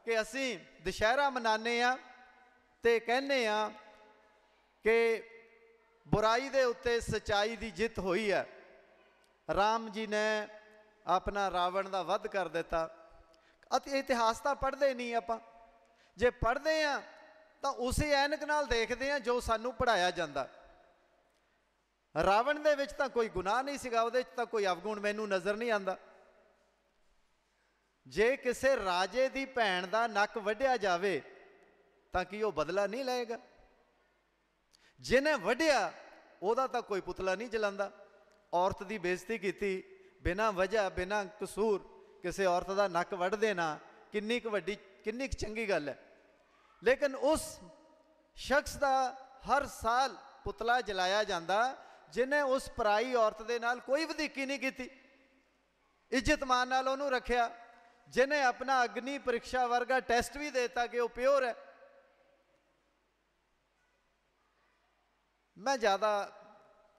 ਕਿ ਅਸੀਂ ਦੁਸ਼ਹਿਰਾ ਮਨਾਉਂਦੇ ਹਾਂ ਤੇ ਕਹਿੰਦੇ ਹਾਂ ਕਿ ਬੁਰਾਈ ਦੇ ਉੱਤੇ ਸੱਚਾਈ ਦੀ ਜਿੱਤ ਹੋਈ ਹੈ। ਰਾਮ ਜੀ ਨੇ ਆਪਣਾ ਰਾਵਣ ਦਾ ਵੱਧ ਕਰ ਦਿੱਤਾ। ਅਤੇ ਇਤਿਹਾਸ ਤਾਂ ਪੜ੍ਹਦੇ ਨਹੀਂ ਆਪਾਂ। ਜੇ ਪੜ੍ਹਦੇ ਹਾਂ ਤਾਂ ਉਸੇ ਐਨਕ ਨਾਲ ਦੇਖਦੇ ਹਾਂ ਜੋ ਸਾਨੂੰ ਪੜ੍ਹਾਇਆ ਜਾਂਦਾ। ਰਾਵਣ ਦੇ ਵਿੱਚ ਤਾਂ ਕੋਈ ਗੁਨਾਹ ਨਹੀਂ ਸੀਗਾ, ਉਹਦੇ 'ਚ ਤਾਂ ਕੋਈ ਅਵਗੁਣ ਮੈਨੂੰ ਨਜ਼ਰ ਨਹੀਂ ਆਉਂਦਾ। ਜੇ ਕਿਸੇ ਰਾਜੇ ਦੀ ਭੈਣ ਦਾ ਨੱਕ ਵੱਢਿਆ ਜਾਵੇ ਤਾਂ ਕੀ ਉਹ ਬਦਲਾ ਨਹੀਂ ਲਏਗਾ? ਜਿਹਨੇ ਵੱਢਿਆ ਉਹਦਾ ਤਾਂ ਕੋਈ ਪੁਤਲਾ ਨਹੀਂ ਜਲਾਉਂਦਾ। ਔਰਤ ਦੀ ਬੇਇੱਜ਼ਤੀ ਕੀਤੀ ਬਿਨਾਂ ਵਜ੍ਹਾ, ਬਿਨਾਂ ਕਸੂਰ ਕਿਸੇ ਔਰਤ ਦਾ ਨੱਕ ਵੱਢ ਦੇਣਾ ਕਿੰਨੀ ਕੁ ਵੱਡੀ, ਕਿੰਨੀ ਕੁ ਚੰਗੀ ਗੱਲ ਹੈ। ਲੇਕਿਨ ਉਸ ਸ਼ਖਸ ਦਾ ਹਰ ਸਾਲ ਪੁਤਲਾ ਜਲਾਇਆ ਜਾਂਦਾ ਜਿਹਨੇ ਉਸ ਪਰਾਈ ਔਰਤ ਦੇ ਨਾਲ ਕੋਈ ਵਧੀਕੀ ਨਹੀਂ ਕੀਤੀ, ਇੱਜ਼ਤ ਮਾਨ ਨਾਲ ਉਹਨੂੰ ਰੱਖਿਆ, ਜਿਹਨੇ ਆਪਣਾ ਅਗਨੀ ਪ੍ਰੀਖਿਆ ਵਰਗਾ ਟੈਸਟ ਵੀ ਦੇਤਾ ਕਿ ਉਹ ਪਿਓਰ ਹੈ। ਮੈਂ ਜ਼ਿਆਦਾ,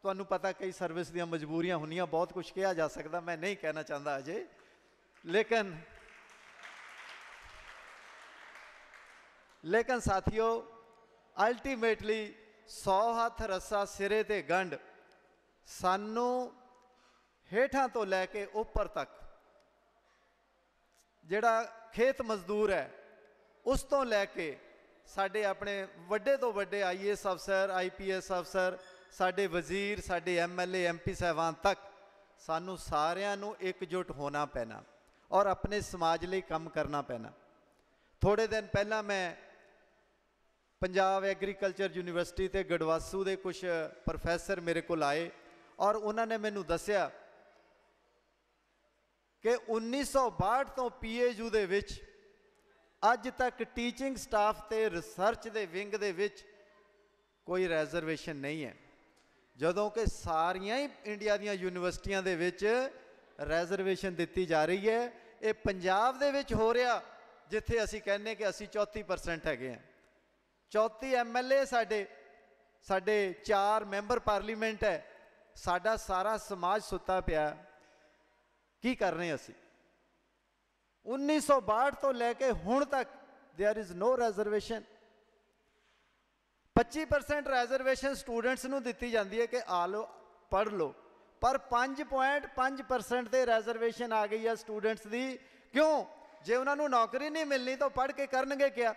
ਤੁਹਾਨੂੰ ਪਤਾ ਕਈ ਸਰਵਿਸ ਦੀਆਂ ਮਜਬੂਰੀਆਂ ਹੁੰਦੀਆਂ, ਬਹੁਤ ਕੁਝ ਕਿਹਾ ਜਾ ਸਕਦਾ, ਮੈਂ ਨਹੀਂ ਕਹਿਣਾ ਚਾਹੁੰਦਾ ਅਜੇ। ਲੇਕਿਨ ਸਾਥੀਓ, ਅਲਟੀਮੇਟਲੀ 100 ਹੱਥ ਰੱਸਾ ਸਿਰੇ ਤੇ ਗੰਢ, ਸਾਨੂੰ ਹੇਠਾਂ ਤੋਂ ਲੈ ਕੇ ਉੱਪਰ ਤੱਕ ਜਿਹੜਾ ਖੇਤ ਮਜ਼ਦੂਰ ਹੈ ਉਸ ਤੋਂ ਲੈ ਕੇ ਸਾਡੇ ਆਪਣੇ ਵੱਡੇ ਤੋਂ ਵੱਡੇ IAS ਅਫਸਰ, IPS ਅਫਸਰ, ਸਾਡੇ ਵਜ਼ੀਰ, ਸਾਡੇ MLA MP ਸਾਹਿਬਾਨ ਤੱਕ ਸਾਨੂੰ ਸਾਰਿਆਂ ਨੂੰ ਇਕਜੁੱਟ ਹੋਣਾ ਪੈਣਾ ਔਰ ਆਪਣੇ ਸਮਾਜ ਲਈ ਕੰਮ ਕਰਨਾ ਪੈਣਾ। ਥੋੜ੍ਹੇ ਦਿਨ ਪਹਿਲਾਂ ਮੈਂ ਪੰਜਾਬ ਐਗਰੀਕਲਚਰ ਯੂਨੀਵਰਸਿਟੀ ਤੇ ਗੜਵਾਸੂ ਦੇ ਕੁਝ ਪ੍ਰੋਫੈਸਰ ਮੇਰੇ ਕੋਲ ਆਏ ਔਰ ਉਹਨਾਂ ਨੇ ਮੈਨੂੰ ਦੱਸਿਆ ਕਿ 1962 ਤੋਂ PAU ਦੇ ਵਿੱਚ ਅੱਜ ਤੱਕ ਟੀਚਿੰਗ ਸਟਾਫ ਤੇ ਰਿਸਰਚ ਦੇ ਵਿੰਗ ਦੇ ਵਿੱਚ ਕੋਈ ਰਿਜ਼ਰਵੇਸ਼ਨ ਨਹੀਂ ਹੈ, ਜਦੋਂ ਕਿ ਸਾਰੀਆਂ ਹੀ ਇੰਡੀਆ ਦੀਆਂ ਯੂਨੀਵਰਸਿਟੀਆਂ ਦੇ ਵਿੱਚ ਰਿਜ਼ਰਵੇਸ਼ਨ ਦਿੱਤੀ ਜਾ ਰਹੀ ਹੈ। ਇਹ ਪੰਜਾਬ ਦੇ ਵਿੱਚ ਹੋ ਰਿਹਾ ਜਿੱਥੇ ਅਸੀਂ ਕਹਿੰਦੇ ਕਿ ਅਸੀਂ 34% ਹੈਗੇ ਹਾਂ। 34 MLA ਸਾਡੇ 4 ਮੈਂਬਰ ਪਾਰਲੀਮੈਂਟ ਹੈ, ਸਾਡਾ ਸਾਰਾ ਸਮਾਜ ਸੁੱਤਾ ਪਿਆ। ਕੀ ਕਰ ਰਹੇ ਅਸੀਂ? 1962 ਤੋਂ ਲੈ ਕੇ ਹੁਣ ਤੱਕ there is no reservation। 25% reservation students ਨੂੰ ਦਿੱਤੀ ਜਾਂਦੀ ਹੈ ਕਿ ਆ ਲਓ ਪੜ੍ਹ ਲਓ, ਪਰ 5.5% ਤੇ ਰਿਜ਼ਰਵੇਸ਼ਨ ਆ ਗਈ ਹੈ ਸਟੂਡੈਂਟਸ ਦੀ। ਕਿਉਂ? ਜੇ ਉਹਨਾਂ ਨੂੰ ਨੌਕਰੀ ਨਹੀਂ ਮਿਲਣੀ ਤਾਂ ਪੜ੍ਹ ਕੇ ਕਰਨਗੇ ਕਿਆ?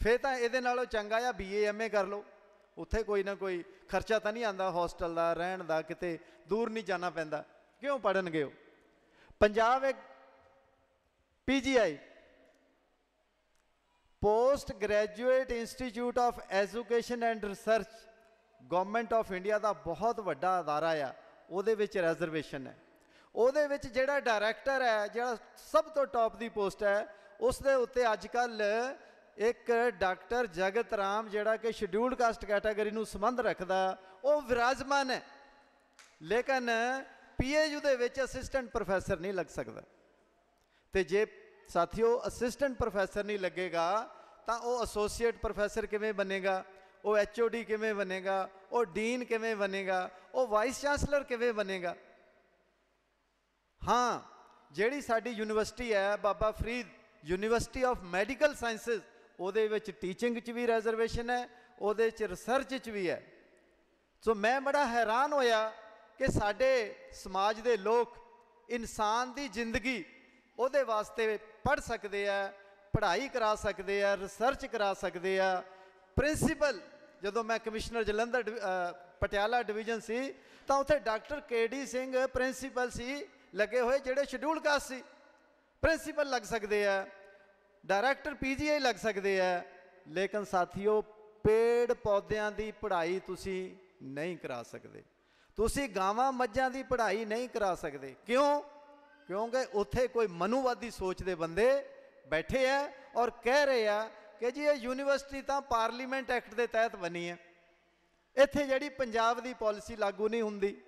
ਫਿਰ ਤਾਂ ਇਹਦੇ ਨਾਲੋਂ ਚੰਗਾ ਆ BA MA ਕਰ ਲਓ, ਉੱਥੇ ਕੋਈ ਨਾ ਕੋਈ ਖਰਚਾ ਤਾਂ ਨਹੀਂ ਆਉਂਦਾ, ਹੋਸਟਲ ਦਾ, ਰਹਿਣ ਦਾ, ਕਿਤੇ ਦੂਰ ਨਹੀਂ ਜਾਣਾ ਪੈਂਦਾ। ਕਿਉਂ ਪੜ੍ਹਨਗੇ ਉਹ? ਪੰਜਾਬ ਇੱਕ PGI post graduate institute of education and research government of India ਦਾ ਬਹੁਤ ਵੱਡਾ ਅਦਾਰਾ ਆ, ਉਹਦੇ ਵਿੱਚ ਰਿਜ਼ਰਵੇਸ਼ਨ ਹੈ। ਉਹਦੇ ਵਿੱਚ ਜਿਹੜਾ ਡਾਇਰੈਕਟਰ ਹੈ, ਜਿਹੜਾ ਸਭ ਤੋਂ ਟੌਪ ਦੀ ਪੋਸਟ ਹੈ, ਉਸ ਦੇ ਉੱਤੇ ਅੱਜ ਕੱਲ੍ਹ ਇੱਕ ਡਾਕਟਰ ਜਗਤ ਰਾਮ ਜਿਹੜਾ ਕਿ ਸ਼ਡਿਊਲਡ ਕਾਸਟ ਕੈਟਾਗਰੀ ਨੂੰ ਸੰਬੰਧ ਰੱਖਦਾ, ਉਹ ਵਿਰਾਜਮਾਨ ਹੈ। ਲੇਕਿਨ PAU ਦੇ ਵਿੱਚ ਅਸਿਸਟੈਂਟ ਪ੍ਰੋਫੈਸਰ ਨਹੀਂ ਲੱਗ ਸਕਦਾ। ਤੇ ਜੇ ਸਾਥੀਓ ਅਸਿਸਟੈਂਟ ਪ੍ਰੋਫੈਸਰ ਨਹੀਂ ਲੱਗੇਗਾ ਤਾਂ ਉਹ ਐਸੋਸੀਏਟ ਪ੍ਰੋਫੈਸਰ ਕਿਵੇਂ ਬਣੇਗਾ, ਉਹ HOD ਕਿਵੇਂ ਬਣੇਗਾ, ਉਹ ਡੀਨ ਕਿਵੇਂ ਬਣੇਗਾ, ਉਹ ਵਾਈਸ ਚਾਂਸਲਰ ਕਿਵੇਂ ਬਣੇਗਾ। ਹਾਂ, ਜਿਹੜੀ ਸਾਡੀ ਯੂਨੀਵਰਸਿਟੀ ਹੈ Baba Farid university of medical sciences, ਉਹਦੇ ਵਿੱਚ ਟੀਚਿੰਗ 'ਚ ਵੀ ਰਿਜ਼ਰਵੇਸ਼ਨ ਹੈ, ਉਹਦੇ 'ਚ ਰਿਸਰਚ 'ਚ ਵੀ ਹੈ। ਸੋ ਮੈਂ ਬੜਾ ਹੈਰਾਨ ਹੋਇਆ ਕਿ ਸਾਡੇ ਸਮਾਜ ਦੇ ਲੋਕ ਇਨਸਾਨ ਦੀ ਜ਼ਿੰਦਗੀ ਉਹਦੇ ਵਾਸਤੇ ਪੜ੍ਹ ਸਕਦੇ ਆ, ਪੜ੍ਹਾਈ ਕਰਾ ਸਕਦੇ ਆ, ਰਿਸਰਚ ਕਰਾ ਸਕਦੇ ਆ। ਪ੍ਰਿੰਸੀਪਲ ਜਦੋਂ ਮੈਂ ਕਮਿਸ਼ਨਰ ਜਲੰਧਰ ਪਟਿਆਲਾ ਡਿਵੀਜ਼ਨ ਸੀ ਤਾਂ ਉੱਥੇ ਡਾਕਟਰ KD ਸਿੰਘ ਪ੍ਰਿੰਸੀਪਲ ਸੀ ਲੱਗੇ ਹੋਏ, ਜਿਹੜੇ ਸ਼ਡਿਊਲ ਕਾਸਟ ਸੀ। ਪ੍ਰਿੰਸੀਪਲ ਲੱਗ ਸਕਦੇ ਆ, ਡਾਇਰੈਕਟਰ PGI ਲੱਗ ਸਕਦੇ ਆ, ਲੇਕਿਨ ਸਾਥੀਓ ਪੇੜ ਪੌਦਿਆਂ ਦੀ ਪੜ੍ਹਾਈ ਤੁਸੀਂ ਨਹੀਂ ਕਰਾ ਸਕਦੇ, ਤੁਸੀਂ ਗਾਵਾਂ ਮੱਝਾਂ ਦੀ ਪੜ੍ਹਾਈ ਨਹੀਂ ਕਰਾ ਸਕਦੇ। ਕਿਉਂ? ਕਿਉਂਕਿ ਉੱਥੇ ਕੋਈ ਮਨੂਵਾਦੀ ਸੋਚ ਦੇ ਬੰਦੇ ਬੈਠੇ ਆ ਔਰ ਕਹਿ ਰਹੇ ਆ ਕਿ ਜੀ ਇਹ ਯੂਨੀਵਰਸਿਟੀ ਤਾਂ ਪਾਰਲੀਮੈਂਟ ਐਕਟ ਦੇ ਤਹਿਤ ਬਣੀ ਹੈ, ਇੱਥੇ ਜਿਹੜੀ ਪੰਜਾਬ ਦੀ ਪਾਲਿਸੀ ਲਾਗੂ ਨਹੀਂ ਹੁੰਦੀ।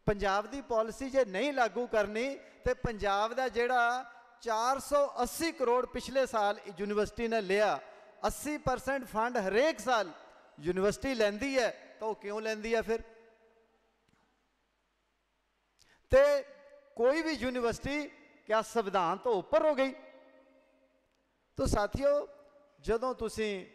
ਪੰਜਾਬ ਦੀ ਪਾਲਿਸੀ ਜੇ ਨਹੀਂ ਲਾਗੂ ਕਰਨੀ ਤੇ ਪੰਜਾਬ ਦਾ ਜਿਹੜਾ 480 ਕਰੋੜ ਪਿਛਲੇ ਸਾਲ ਯੂਨੀਵਰਸਿਟੀ ਨੇ ਲਿਆ, 80% ਫੰਡ ਹਰੇਕ ਸਾਲ ਯੂਨੀਵਰਸਿਟੀ ਲੈਂਦੀ ਹੈ, ਤਾਂ ਉਹ ਕਿਉਂ ਲੈਂਦੀ ਹੈ ਫਿਰ? ਤੇ ਕੋਈ ਵੀ ਯੂਨੀਵਰਸਿਟੀ ਕਿਆ ਸੰਵਿਧਾਨ ਤੋਂ ਉੱਪਰ ਹੋ ਗਈ? ਤਾਂ ਸਾਥੀਓ ਜਦੋਂ ਤੁਸੀਂ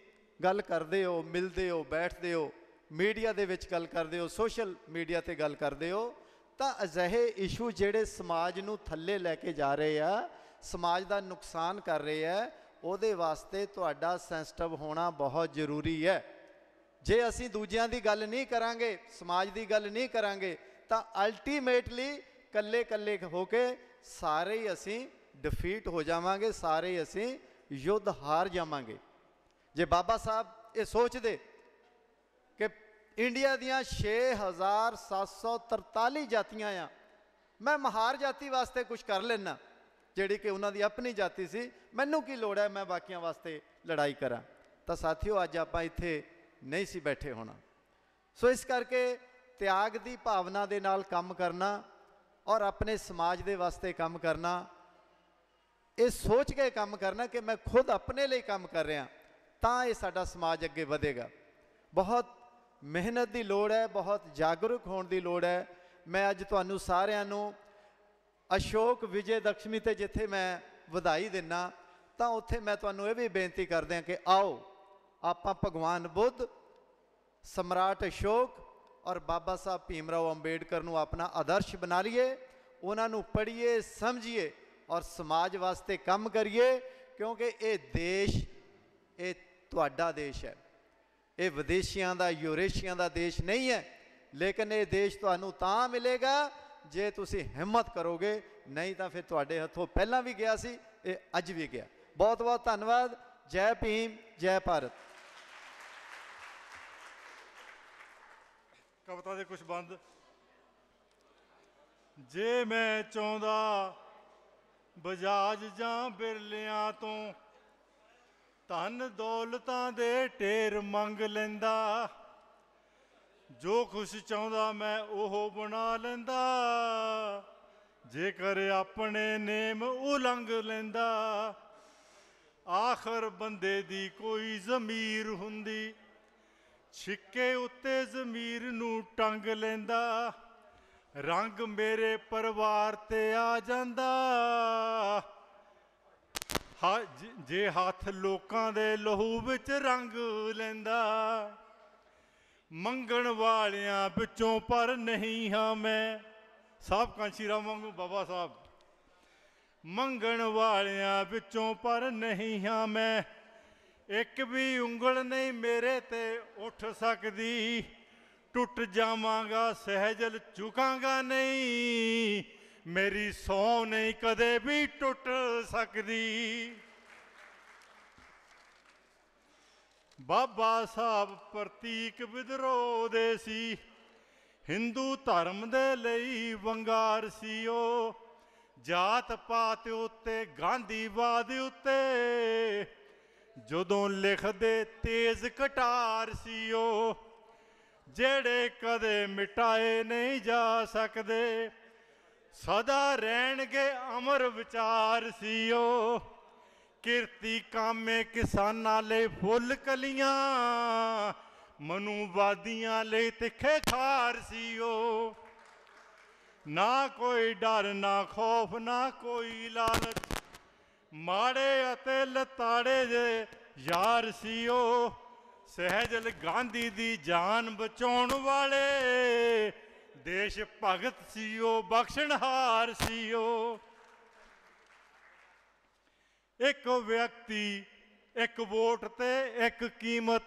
ਗੱਲ ਕਰਦੇ ਹੋ, ਮਿਲਦੇ ਹੋ, ਬੈਠਦੇ ਹੋ, ਮੀਡੀਆ ਦੇ ਵਿੱਚ ਗੱਲ ਕਰਦੇ ਹੋ, ਸੋਸ਼ਲ ਮੀਡੀਆ ਤੇ ਗੱਲ ਕਰਦੇ ਹੋ, ਤਾਂ ਅਜਿਹੇ ਇਸ਼ੂ ਜਿਹੜੇ ਸਮਾਜ ਨੂੰ ਥੱਲੇ ਲੈ ਕੇ ਜਾ ਰਹੇ ਆ, ਸਮਾਜ ਦਾ ਨੁਕਸਾਨ ਕਰ ਰਹੇ ਆ, ਉਹਦੇ ਵਾਸਤੇ ਤੁਹਾਡਾ ਸੈਂਸਿਟਿਵ ਹੋਣਾ ਬਹੁਤ ਜ਼ਰੂਰੀ ਹੈ। ਜੇ ਅਸੀਂ ਦੂਜਿਆਂ ਦੀ ਗੱਲ ਨਹੀਂ ਕਰਾਂਗੇ, ਸਮਾਜ ਦੀ ਗੱਲ ਨਹੀਂ ਕਰਾਂਗੇ, ਤਾਂ ਅਲਟੀਮੇਟਲੀ ਇਕੱਲੇ ਇਕੱਲੇ ਹੋ ਕੇ ਸਾਰੇ ਹੀ ਅਸੀਂ ਡਿਫੀਟ ਹੋ ਜਾਵਾਂਗੇ, ਸਾਰੇ ਹੀ ਅਸੀਂ ਯੁੱਧ ਹਾਰ ਜਾਵਾਂਗੇ। ਜੇ ਬਾਬਾ ਸਾਹਿਬ ਇਹ ਸੋਚਦੇ ਕਿ ਇੰਡੀਆ ਦੀਆਂ 6743 ਜਾਤੀਆਂ ਆ, ਮੈਂ ਮਹਾਰ ਜਾਤੀ ਵਾਸਤੇ ਕੁਝ ਕਰ ਲੈਣਾ, ਜਿਹੜੀ ਕਿ ਉਹਨਾਂ ਦੀ ਆਪਣੀ ਜਾਤੀ ਸੀ, ਮੈਨੂੰ ਕੀ ਲੋੜ ਹੈ ਮੈਂ ਬਾਕੀਆਂ ਵਾਸਤੇ ਲੜਾਈ ਕਰਾਂ, ਤਾਂ ਸਾਥੀਓ ਅੱਜ ਆਪਾਂ ਇੱਥੇ ਨਹੀਂ ਸੀ ਬੈਠੇ ਹੋਣਾ। ਸੋ ਇਸ ਕਰਕੇ ਤਿਆਗ ਦੀ ਭਾਵਨਾ ਦੇ ਨਾਲ ਕੰਮ ਕਰਨਾ ਔਰ ਆਪਣੇ ਸਮਾਜ ਦੇ ਵਾਸਤੇ ਕੰਮ ਕਰਨਾ, ਇਹ ਸੋਚ ਕੇ ਕੰਮ ਕਰਨਾ ਕਿ ਮੈਂ ਖੁਦ ਆਪਣੇ ਲਈ ਕੰਮ ਕਰ ਰਿਹਾ, ਤਾਂ ਇਹ ਸਾਡਾ ਸਮਾਜ ਅੱਗੇ ਵਧੇਗਾ। ਬਹੁਤ ਮਿਹਨਤ ਦੀ ਲੋੜ ਹੈ, ਬਹੁਤ ਜਾਗਰੂਕ ਹੋਣ ਦੀ ਲੋੜ ਹੈ। ਮੈਂ ਅੱਜ ਤੁਹਾਨੂੰ ਸਾਰਿਆਂ ਨੂੰ ਅਸ਼ੋਕ ਵਿਜੇ ਦਸ਼ਮੀ 'ਤੇ ਜਿੱਥੇ ਮੈਂ ਵਧਾਈ ਦਿੰਦਾ, ਤਾਂ ਉੱਥੇ ਮੈਂ ਤੁਹਾਨੂੰ ਇਹ ਵੀ ਬੇਨਤੀ ਕਰਦੇ ਹਾਂ ਕਿ ਆਓ ਆਪਾਂ ਭਗਵਾਨ ਬੁੱਧ, ਸਮਰਾਟ ਅਸ਼ੋਕ ਔਰ ਬਾਬਾ ਸਾਹਿਬ ਭੀਮ ਰਾਓ ਅੰਬੇਡਕਰ ਨੂੰ ਆਪਣਾ ਆਦਰਸ਼ ਬਣਾ ਲਈਏ, ਉਹਨਾਂ ਨੂੰ ਪੜ੍ਹੀਏ, ਸਮਝੀਏ ਔਰ ਸਮਾਜ ਵਾਸਤੇ ਕੰਮ ਕਰੀਏ, ਕਿਉਂਕਿ ਇਹ ਦੇਸ਼ ਇਹ ਤੁਹਾਡਾ ਦੇਸ਼ ਹੈ, ਇਹ ਵਿਦੇਸ਼ੀਆਂ ਦਾ, ਯੂਰੇਸ਼ੀਆਂ ਦਾ ਦੇਸ਼ ਨਹੀਂ ਹੈ। ਲੇਕਿਨ ਇਹ ਦੇਸ਼ ਤੁਹਾਨੂੰ ਤਾਂ ਮਿਲੇਗਾ ਜੇ ਤੁਸੀਂ ਹਿੰਮਤ ਕਰੋਗੇ, ਨਹੀਂ ਤਾਂ ਫਿਰ ਤੁਹਾਡੇ ਹੱਥੋਂ ਪਹਿਲਾਂ ਵੀ ਗਿਆ ਸੀ, ਇਹ ਅੱਜ ਵੀ ਗਿਆ। ਬਹੁਤ ਬਹੁਤ ਧੰਨਵਾਦ। ਜੈ ਭੀਮ, ਜੈ ਭਾਰਤ। ਕਵਿਤਾ ਦੇ ਕੁਝ ਬੰਦ। ਜੇ ਮੈਂ ਚਾਹੁੰਦਾ ਬਜਾਜ ਜਾਂ ਬਿਰਲਿਆਂ ਤੋਂ, ਧਨ ਦੌਲਤਾਂ ਦੇ ਢੇਰ ਮੰਗ ਲੈਂਦਾ, ਜੋ ਕੁਛ ਚਾਹੁੰਦਾ ਮੈਂ ਉਹ ਬਣਾ ਲੈਂਦਾ, ਜੇਕਰ ਆਪਣੇ ਨੇਮ ਉਲੰਘ ਲੈਂਦਾ। ਆਖਰ ਬੰਦੇ ਦੀ ਕੋਈ ਜ਼ਮੀਰ ਹੁੰਦੀ, ਛਿੱਕੇ ਉੱਤੇ ਜ਼ਮੀਰ ਨੂੰ ਟੰਗ ਲੈਂਦਾ, ਰੰਗ ਮੇਰੇ ਪਰਿਵਾਰ ਤੇ ਆ ਜਾਂਦਾ। ਜੇ ਹੱਥ ਲੋਕਾਂ ਦੇ ਲਹੂ ਵਿੱਚ ਰੰਗ ਲੈਂਦਾ, ਮੰਗਣ ਵਾਲਿਆਂ ਵਿੱਚੋਂ ਪਰ ਨਹੀਂ ਹਾਂ ਮੈਂ। ਸਾਹਿਬ ਕਾਂਸ਼ੀ ਰਾਮ ਵਾਂਗੂ ਬਾਬਾ ਸਾਹਿਬ, ਮੰਗਣ ਵਾਲਿਆਂ ਵਿੱਚੋਂ ਪਰ ਨਹੀਂ ਹਾਂ ਮੈਂ, ਇੱਕ ਵੀ ਉਂਗਲ ਨਹੀਂ ਮੇਰੇ ਤੇ ਉੱਠ ਸਕਦੀ, ਟੁੱਟ ਜਾਵਾਂਗਾ ਸਹਿਜਲ ਝੁਕਾਂਗਾ ਨਹੀਂ, ਮੇਰੀ ਸਹੁੰ ਨਹੀਂ ਕਦੇ ਵੀ ਟੁੱਟ ਸਕਦੀ। ਬਾਬਾ ਸਾਹਿਬ ਪ੍ਰਤੀਕ ਵਿਦਰੋਹ ਦੇ ਸੀ, ਹਿੰਦੂ ਧਰਮ ਦੇ ਲਈ ਵੰਗਾਰ ਸੀ ਉਹ, ਜਾਤ ਪਾਤ ਉੱਤੇ ਗਾਂਧੀਵਾਦ ਉੱਤੇ ਜਦੋਂ ਲਿਖਦੇ ਤੇਜ਼ ਕਟਾਰ ਸੀ ਉਹ, ਜਿਹੜੇ ਕਦੇ ਮਿਟਾਏ ਨਹੀਂ ਜਾ ਸਕਦੇ। ਸਦਾ ਰਹਿਣਗੇ ਅਮਰ ਵਿਚਾਰ ਸੀ ਉਹ, ਕਿਰਤੀ ਕਾਮੇ ਕਿਸਾਨਾਂ ਲਈ ਫੁੱਲ ਕਲੀਆਂ, ਮਨੂਵਾਦੀਆਂ ਲਈ ਤਿੱਖੇ ਖਾਰ ਸੀ ਉਹ। ਨਾ ਕੋਈ ਡਰ ਨਾ ਖੌਫ ਨਾ ਕੋਈ ਲਾਲਚ, ਮਾੜੇ ਅਤੇ ਲਤਾੜੇ ਦੇ ਯਾਰ ਸੀ ਉਹ। ਸਹਿਜਲ ਗਾਂਧੀ ਦੀ ਜਾਨ ਬਚਾਉਣ ਵਾਲੇ, ਦੇਸ਼ ਭਗਤ ਸੀ ਉਹ, ਬਖਸ਼ਣਹਾਰ ਸੀ ਉਹ। ਇੱਕ ਵਿਅਕਤੀ, ਇੱਕ ਵੋਟ ਤੇ ਇੱਕ ਕੀਮਤ,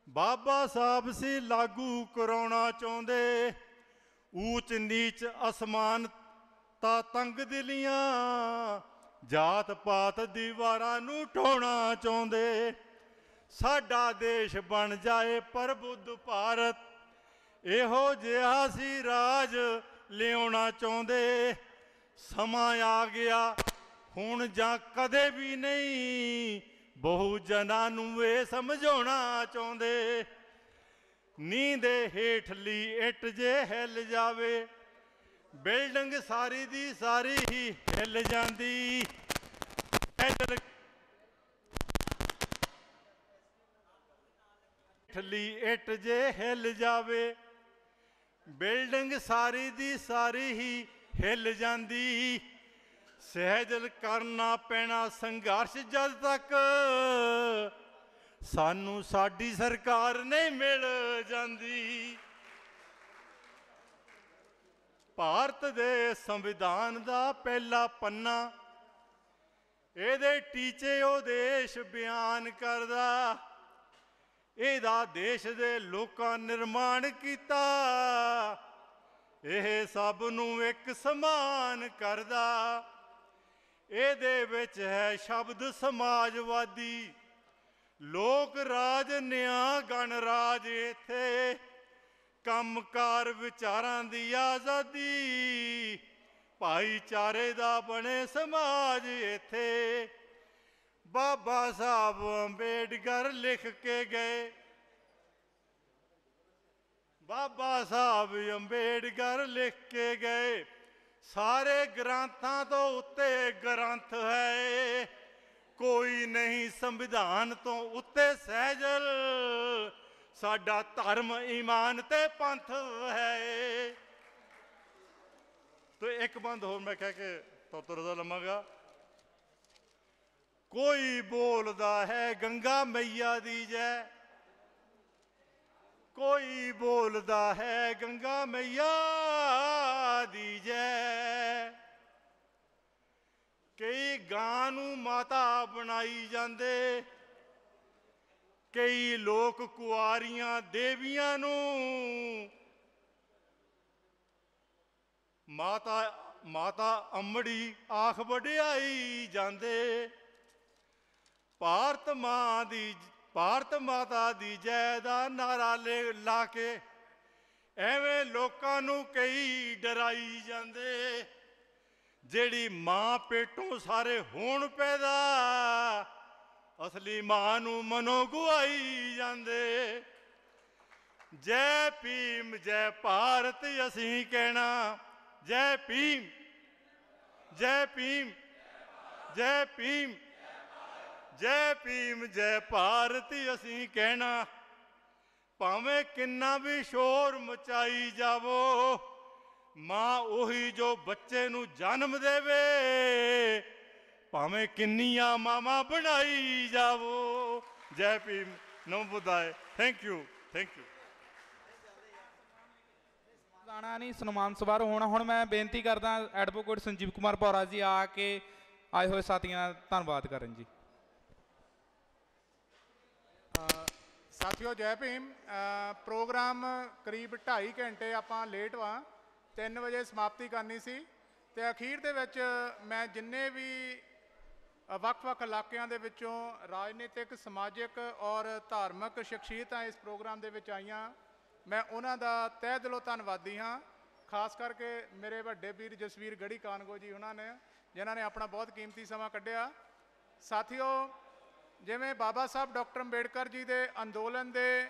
ਬਾਬਾ ਸਾਹਿਬ ਸੀ ਲਾਗੂ ਕਰਾਉਣਾ ਚਾਹੁੰਦੇ। ਊਚ ਨੀਚ ਅਸਮਾਨਤਾ ਤੰਗ ਦਿਲੀਆਂ, ਜਾਤ ਪਾਤ ਦੀਵਾਰਾਂ ਨੂੰ ਢਾਉਣਾ ਚਾਹੁੰਦੇ। ਸਾਡਾ ਦੇਸ਼ ਬਣ ਜਾਏ ਪ੍ਰਬੁੱਧ ਭਾਰਤ, ਇਹੋ ਜਿਹਾ ਸੀ ਰਾਜ ਲਿਆਉਣਾ ਚਾਹੁੰਦੇ। ਸਮਾਂ ਆ ਗਿਆ ਹੁਣ ਜਾਂ ਕਦੇ ਵੀ ਨਹੀਂ, ਬਹੁ ਜਨਾਂ ਨੂੰ ਇਹ ਸਮਝਾਉਣਾ ਚਾਹੁੰਦੇ। ਨੀਂਹ ਦੇ ਹੇਠਲੀ ਇੱਟ ਜੇ ਹਿੱਲ ਜਾਵੇ, ਬਿਲਡਿੰਗ ਸਾਰੀ ਦੀ ਸਾਰੀ ਹੀ ਹਿੱਲ ਜਾਂਦੀ। ਹੇਠਲੀ ਇੱਟ ਜੇ ਹਿੱਲ ਜਾਵੇ, ਬਿਲਡਿੰਗ ਸਾਰੀ ਦੀ ਸਾਰੀ ਹੀ ਹਿੱਲ ਜਾਂਦੀ। ਸਹਿਜਲ ਕਰਨਾ ਪੈਣਾ ਸੰਘਰਸ਼ ਜਦ ਤੱਕ ਸਾਨੂੰ ਸਾਡੀ ਸਰਕਾਰ ਨਹੀਂ ਮਿਲ ਜਾਂਦੀ। ਭਾਰਤ ਦੇ ਸੰਵਿਧਾਨ ਦਾ ਪਹਿਲਾ ਪੰਨਾ, ਇਹਦੇ ਟੀਚੇ ਉਦੇਸ਼ ਬਿਆਨ ਕਰਦਾ। ਇਹਦਾ ਦੇਸ਼ ਦੇ ਲੋਕਾਂ ਨਿਰਮਾਣ ਕੀਤਾ, ਇਹ ਸਭ ਨੂੰ ਇੱਕ ਸਮਾਨ ਕਰਦਾ। ਇਹਦੇ ਵਿੱਚ ਹੈ ਸ਼ਬਦ ਸਮਾਜਵਾਦੀ, ਲੋਕ ਰਾਜ ਨਿਆਂ ਗਣਰਾਜ। ਇੱਥੇ ਕੰਮਕਾਰ ਵਿਚਾਰਾਂ ਦੀ ਆਜ਼ਾਦੀ, ਭਾਈਚਾਰੇ ਦਾ ਬਣੇ ਸਮਾਜ। ਇੱਥੇ ਬਾਬਾ ਸਾਹਿਬ ਅੰਬੇਡਕਰ ਲਿਖ ਕੇ ਗਏ, ਬਾਬਾ ਸਾਹਿਬ ਅੰਬੇਡਕਰ ਲਿਖ ਕੇ ਗਏ, ਸਾਰੇ ਗ੍ਰੰਥਾਂ ਤੋਂ ਉੱਤੇ ਗ੍ਰੰਥ ਹੈ, ਕੋਈ ਨਹੀਂ ਸੰਵਿਧਾਨ ਤੋਂ ਉੱਤੇ। ਸਹਿਜਲ ਸਾਡਾ ਧਰਮ ਈਮਾਨ ਤੇ ਪੰਥ ਹੈ। ਤੇ ਇੱਕ ਬੰਦ ਹੋਰ ਮੈਂ ਕਹਿ ਕੇ ਤੁਰਦਾ ਲਵਾਂਗਾ। ਕੋਈ ਬੋਲਦਾ ਹੈ ਗੰਗਾ ਮਈਆ ਦੀ ਜੈ, ਕੋਈ ਬੋਲਦਾ ਹੈ ਗੰਗਾ ਮਈਆ ਦੀ ਜੈ। ਕਈ ਗਾਂ ਨੂੰ ਮਾਤਾ ਬਣਾਈ ਜਾਂਦੇ, ਕਈ ਲੋਕ ਕੁਆਰੀਆਂ ਦੇਵੀਆਂ ਨੂੰ ਮਾਤਾ ਅੰਮੜੀ ਆਖ ਵਡਿਆਈ ਜਾਂਦੇ। ਭਾਰਤ ਮਾਤਾ ਦੀ ਜੈ ਦਾ ਨਾਰਾ ਲਾ ਕੇ ਐਵੇਂ ਲੋਕਾਂ ਨੂੰ ਕਈ ਡਰਾਈ ਜਾਂਦੇ। ਜਿਹੜੀ ਮਾਂ ਪੇਟੋਂ ਸਾਰੇ ਹੋਣ ਪੈਦਾ, ਅਸਲੀ ਮਾਂ ਨੂੰ ਮਨੋਂ ਗੁਆਈ ਜਾਂਦੇ। ਜੈ ਭੀਮ ਜੈ ਭਾਰਤ ਅਸੀਂ ਕਹਿਣਾ, ਜੈ ਭੀਮ ਜੈ ਭੀਮ ਜੈ ਭੀਮ ਜੈ ਭੀਮ ਜੈ ਭਾਰਤ ਅਸੀਂ ਕਹਿਣਾ। ਭਾਵੇਂ ਕਿੰਨਾ ਵੀ ਸ਼ੋਰ ਮਚਾਈ ਜਾਵੋ, ਮਾਂ ਉਹੀ ਜੋ ਬੱਚੇ ਨੂੰ ਜਨਮ ਦੇਵੇ, ਭਾਵੇਂ ਕਿੰਨੀਆਂ ਮਾਵਾਂ ਬਣਾਈ ਜਾਵੋ। Jai Bhim, Namo Buddhaye. Thank you, thank you. ਗਾਣਾ ਨਹੀਂ ਸਨਮਾਨ ਸਮਾਰੋਹ ਹੋਣਾ। ਹੁਣ ਮੈਂ ਬੇਨਤੀ ਕਰਦਾ ਐਡਵੋਕੇਟ ਸੰਜੀਵ ਕੁਮਾਰ ਭੌਰਾ ਜੀ ਆ ਕੇ ਆਏ ਹੋਏ ਸਾਥੀਆਂ ਦਾ ਧੰਨਵਾਦ ਕਰਨ ਜੀ। ਸਾਥੀਓ ਜੈ ਭੀਮ। ਪ੍ਰੋਗਰਾਮ ਕਰੀਬ 2.5 ਘੰਟੇ ਆਪਾਂ ਲੇਟ ਵਾਂ, 3 ਵਜੇ ਸਮਾਪਤੀ ਕਰਨੀ ਸੀ ਤੇ ਅਖੀਰ ਦੇ ਵਿੱਚ ਮੈਂ ਜਿੰਨੇ ਵੀ ਵੱਖ-ਵੱਖ ਇਲਾਕਿਆਂ ਦੇ ਵਿੱਚੋਂ ਰਾਜਨੀਤਿਕ, ਸਮਾਜਿਕ ਔਰ ਧਾਰਮਿਕ ਸ਼ਖਸੀਅਤਾਂ ਇਸ ਪ੍ਰੋਗਰਾਮ ਦੇ ਵਿੱਚ ਆਈਆਂ, ਮੈਂ ਉਹਨਾਂ ਦਾ ਤਹਿ ਦਿਲੋਂ ਧੰਨਵਾਦੀ ਹਾਂ। ਖਾਸ ਕਰਕੇ ਮੇਰੇ ਵੱਡੇ ਵੀਰ ਜਸਵੀਰ ਗੜੀ ਕਾਨਗੋ ਜੀ ਉਹਨਾਂ ਨੇ, ਜਿਨ੍ਹਾਂ ਨੇ ਆਪਣਾ ਬਹੁਤ ਕੀਮਤੀ ਸਮਾਂ ਕੱਢਿਆ। ਸਾਥੀਓ, ਜਿਵੇਂ ਬਾਬਾ ਸਾਹਿਬ ਡਾਕਟਰ ਅੰਬੇਡਕਰ ਜੀ ਦੇ ਅੰਦੋਲਨ ਦੇ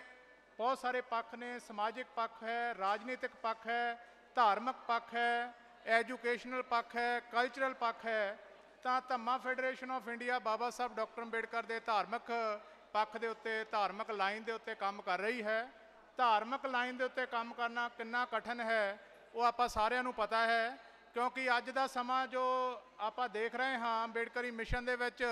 ਬਹੁਤ ਸਾਰੇ ਪੱਖ ਨੇ, ਸਮਾਜਿਕ ਪੱਖ ਹੈ, ਰਾਜਨੀਤਿਕ ਪੱਖ ਹੈ, ਧਾਰਮਿਕ ਪੱਖ ਹੈ, ਐਜੂਕੇਸ਼ਨਲ ਪੱਖ ਹੈ, ਕਲਚਰਲ ਪੱਖ ਹੈ, ਤਾਂ Dhamma federation of India Baba Sahib doctor Ambedkar ਦੇ ਧਾਰਮਿਕ ਪੱਖ ਦੇ ਉੱਤੇ, ਧਾਰਮਿਕ ਲਾਈਨ ਦੇ ਉੱਤੇ ਕੰਮ ਕਰ ਰਹੀ ਹੈ। ਧਾਰਮਿਕ ਲਾਈਨ ਦੇ ਉੱਤੇ ਕੰਮ ਕਰਨਾ ਕਿੰਨਾ ਕਠਿਨ ਹੈ ਉਹ ਆਪਾਂ ਸਾਰਿਆਂ ਨੂੰ ਪਤਾ ਹੈ, ਕਿਉਂਕਿ ਅੱਜ ਦਾ ਸਮਾਂ ਜੋ ਆਪਾਂ ਦੇਖ ਰਹੇ ਹਾਂ, ਅੰਬੇਡਕਰੀ ਮਿਸ਼ਨ ਦੇ ਵਿੱਚ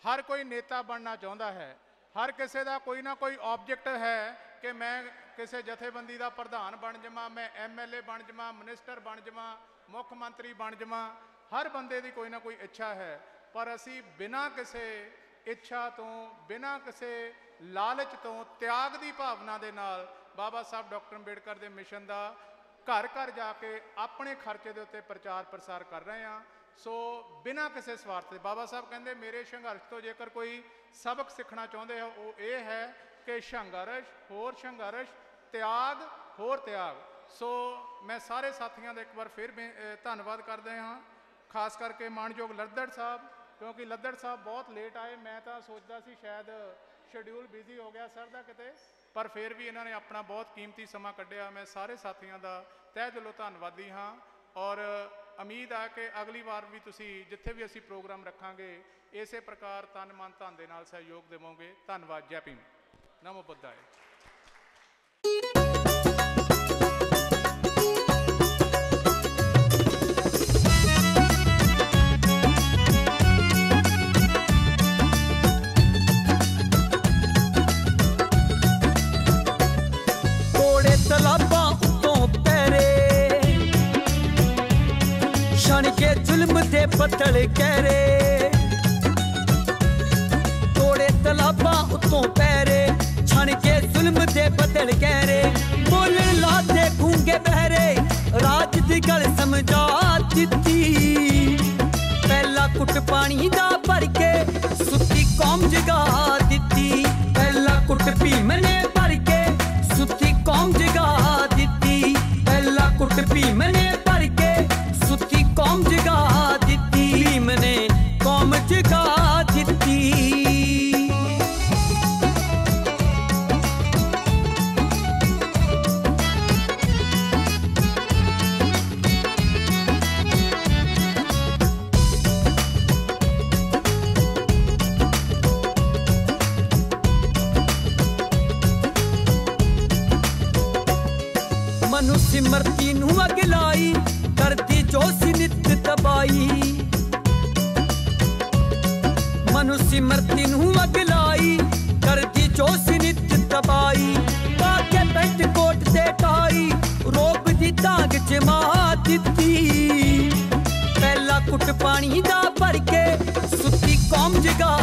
ਹਰ ਕੋਈ ਨੇਤਾ ਬਣਨਾ ਚਾਹੁੰਦਾ ਹੈ। ਹਰ ਕਿਸੇ ਦਾ ਕੋਈ ਨਾ ਕੋਈ ਆਬਜੈਕਟਿਵ ਹੈ ਕਿ ਮੈਂ ਕਿਸੇ ਜਥੇਬੰਦੀ ਦਾ ਪ੍ਰਧਾਨ ਬਣ ਜਾਵਾਂ, ਮੈਂ MLA ਬਣ ਜਾਵਾਂ, ਮਿਨਿਸਟਰ ਬਣ ਜਾਵਾਂ, ਮੁੱਖ ਮੰਤਰੀ ਬਣ ਜਾਵਾਂ। ਹਰ ਬੰਦੇ ਦੀ ਕੋਈ ਨਾ ਕੋਈ ਇੱਛਾ ਹੈ, ਪਰ ਅਸੀਂ ਬਿਨਾਂ ਕਿਸੇ ਇੱਛਾ ਤੋਂ, ਬਿਨਾਂ ਕਿਸੇ ਲਾਲਚ ਤੋਂ, ਤਿਆਗ ਦੀ ਭਾਵਨਾ ਦੇ ਨਾਲ ਬਾਬਾ ਸਾਹਿਬ ਡਾਕਟਰ ਅੰਬੇਡਕਰ ਦੇ ਮਿਸ਼ਨ ਦਾ ਘਰ ਘਰ ਜਾ ਕੇ ਆਪਣੇ ਖਰਚੇ ਦੇ ਉੱਤੇ ਪ੍ਰਚਾਰ ਪ੍ਰਸਾਰ ਕਰ ਰਹੇ ਹਾਂ। ਸੋ ਬਿਨਾਂ ਕਿਸੇ ਸਵਾਰਥ ਦੇ ਬਾਬਾ ਸਾਹਿਬ ਕਹਿੰਦੇ ਮੇਰੇ ਸੰਘਰਸ਼ ਤੋਂ ਜੇਕਰ ਕੋਈ ਸਬਕ ਸਿੱਖਣਾ ਚਾਹੁੰਦੇ ਹੋ ਉਹ ਇਹ ਹੈ ਕਿ ਸੰਘਰਸ਼ ਹੋਰ ਸੰਘਰਸ਼, ਤਿਆਗ ਹੋਰ ਤਿਆਗ। ਸੋ ਮੈਂ ਸਾਰੇ ਸਾਥੀਆਂ ਦਾ ਇੱਕ ਵਾਰ ਫਿਰ ਧੰਨਵਾਦ ਕਰਦੇ ਹਾਂ, ਖਾਸ ਕਰਕੇ ਮਾਣਯੋਗ ਲੱਦੜ ਸਾਹਿਬ, ਕਿਉਂਕਿ ਲੱਦੜ ਸਾਹਿਬ ਬਹੁਤ ਲੇਟ ਆਏ। ਮੈਂ ਤਾਂ ਸੋਚਦਾ ਸੀ ਸ਼ਾਇਦ ਸ਼ਡਿਊਲ ਬਿਜ਼ੀ ਹੋ ਗਿਆ ਸਰ ਦਾ ਕਿਤੇ, ਪਰ ਫਿਰ ਵੀ ਇਹਨਾਂ ਨੇ ਆਪਣਾ ਬਹੁਤ ਕੀਮਤੀ ਸਮਾਂ ਕੱਢਿਆ। ਮੈਂ ਸਾਰੇ ਸਾਥੀਆਂ ਦਾ ਤਹਿ ਦਿਲੋਂ ਧੰਨਵਾਦੀ ਹਾਂ ਔਰ ਉਮੀਦ ਹੈ ਕਿ ਅਗਲੀ ਵਾਰ ਵੀ ਤੁਸੀਂ ਜਿੱਥੇ ਵੀ ਅਸੀਂ ਪ੍ਰੋਗਰਾਮ ਰੱਖਾਂਗੇ ਇਸੇ ਪ੍ਰਕਾਰ ਤਨ ਮਨ ਧਨ ਦੇ ਨਾਲ ਸਹਿਯੋਗ ਦੇਵੋਗੇ। ਧੰਨਵਾਦ। ਜੈ ਭੀਮ। ਨਮੋ ਬੁੱਧਾਏ। ਤਲਾਬਾਂ ਉੱਤੋਂ ਪੈਰੇ ਛਣ ਕੇ ਜ਼ੁਲਮ ਦੇ ਬੱਦਲ ਕਹਿਰੇ, ਤੋੜੇ ਤਲਾਬਾਂ ਉੱਤੋਂ ਪੈਰੇ ਛਣ ਕੇ ਜ਼ੁਲਮ ਦੇ ਬੱਦਲ ਕਹਿਰੇ, ਬੋਲਣ ਲਾਦੇ ਗੂੰਗੇ ਬਹਿਰੇ ਰਾਜ ਦੀ ਗੱਲ ਸਮਝਾ ਦਿੱਤੀ, ਪਹਿਲਾ ਕੁੱਟ ਪਾਣੀ ਦਾ ਭਰ ਕੇ ਸੁੱਤੀ ਕੌਮ ਜਗਾ ਦਿੱਤੀ, ਪਹਿਲਾ ਕੁੱਟ ਭੀਮ ਨੇ ਭਰ ਕੇ ਸੁੱਤੀ ਕੌਮ ਜਗਾ ਦਿੱਤੀ, ਪਹਿਲਾ ਕੁੱਟ ਭੀਮ ਨੇ ਭਰ ਕੇ ਸੁੱਤੀ ਕੌਮ ਜਗਾ ਦਿੱਤੀ, ਭੀਮ ਨੇ ਕੌਮ ਜਗਾ ਦਿੱਤੀ। ਮਨੁ ਸਿਮਰਤੀ ਨੂੰ ਅਗਲਾਈ ਕਰਦੀ ਜੋ ਸੀ ਨਿਤ ਤਬਾਈ, ਮਨੁ ਸਿਮਰਤੀ ਨੂੰ ਅਗਲਾਈ ਕਰਦੀ ਜੋ ਸੀ ਨਿਤ ਤਬਾਈ, ਪਾ ਕੇ ਪੈਂਟ ਕੋਟ ਤੇ ਟਾਈ ਰੋਬ ਦੀ ਤਾਂਗ ਜਮਾ ਦਿੱਤੀ, ਪਹਿਲਾ ਕੁੱਟ ਪਾਣੀ ਦਾ ਭਰ ਕੇ ਸੁੱਤੀ ਕੌਮ ਜਗਾ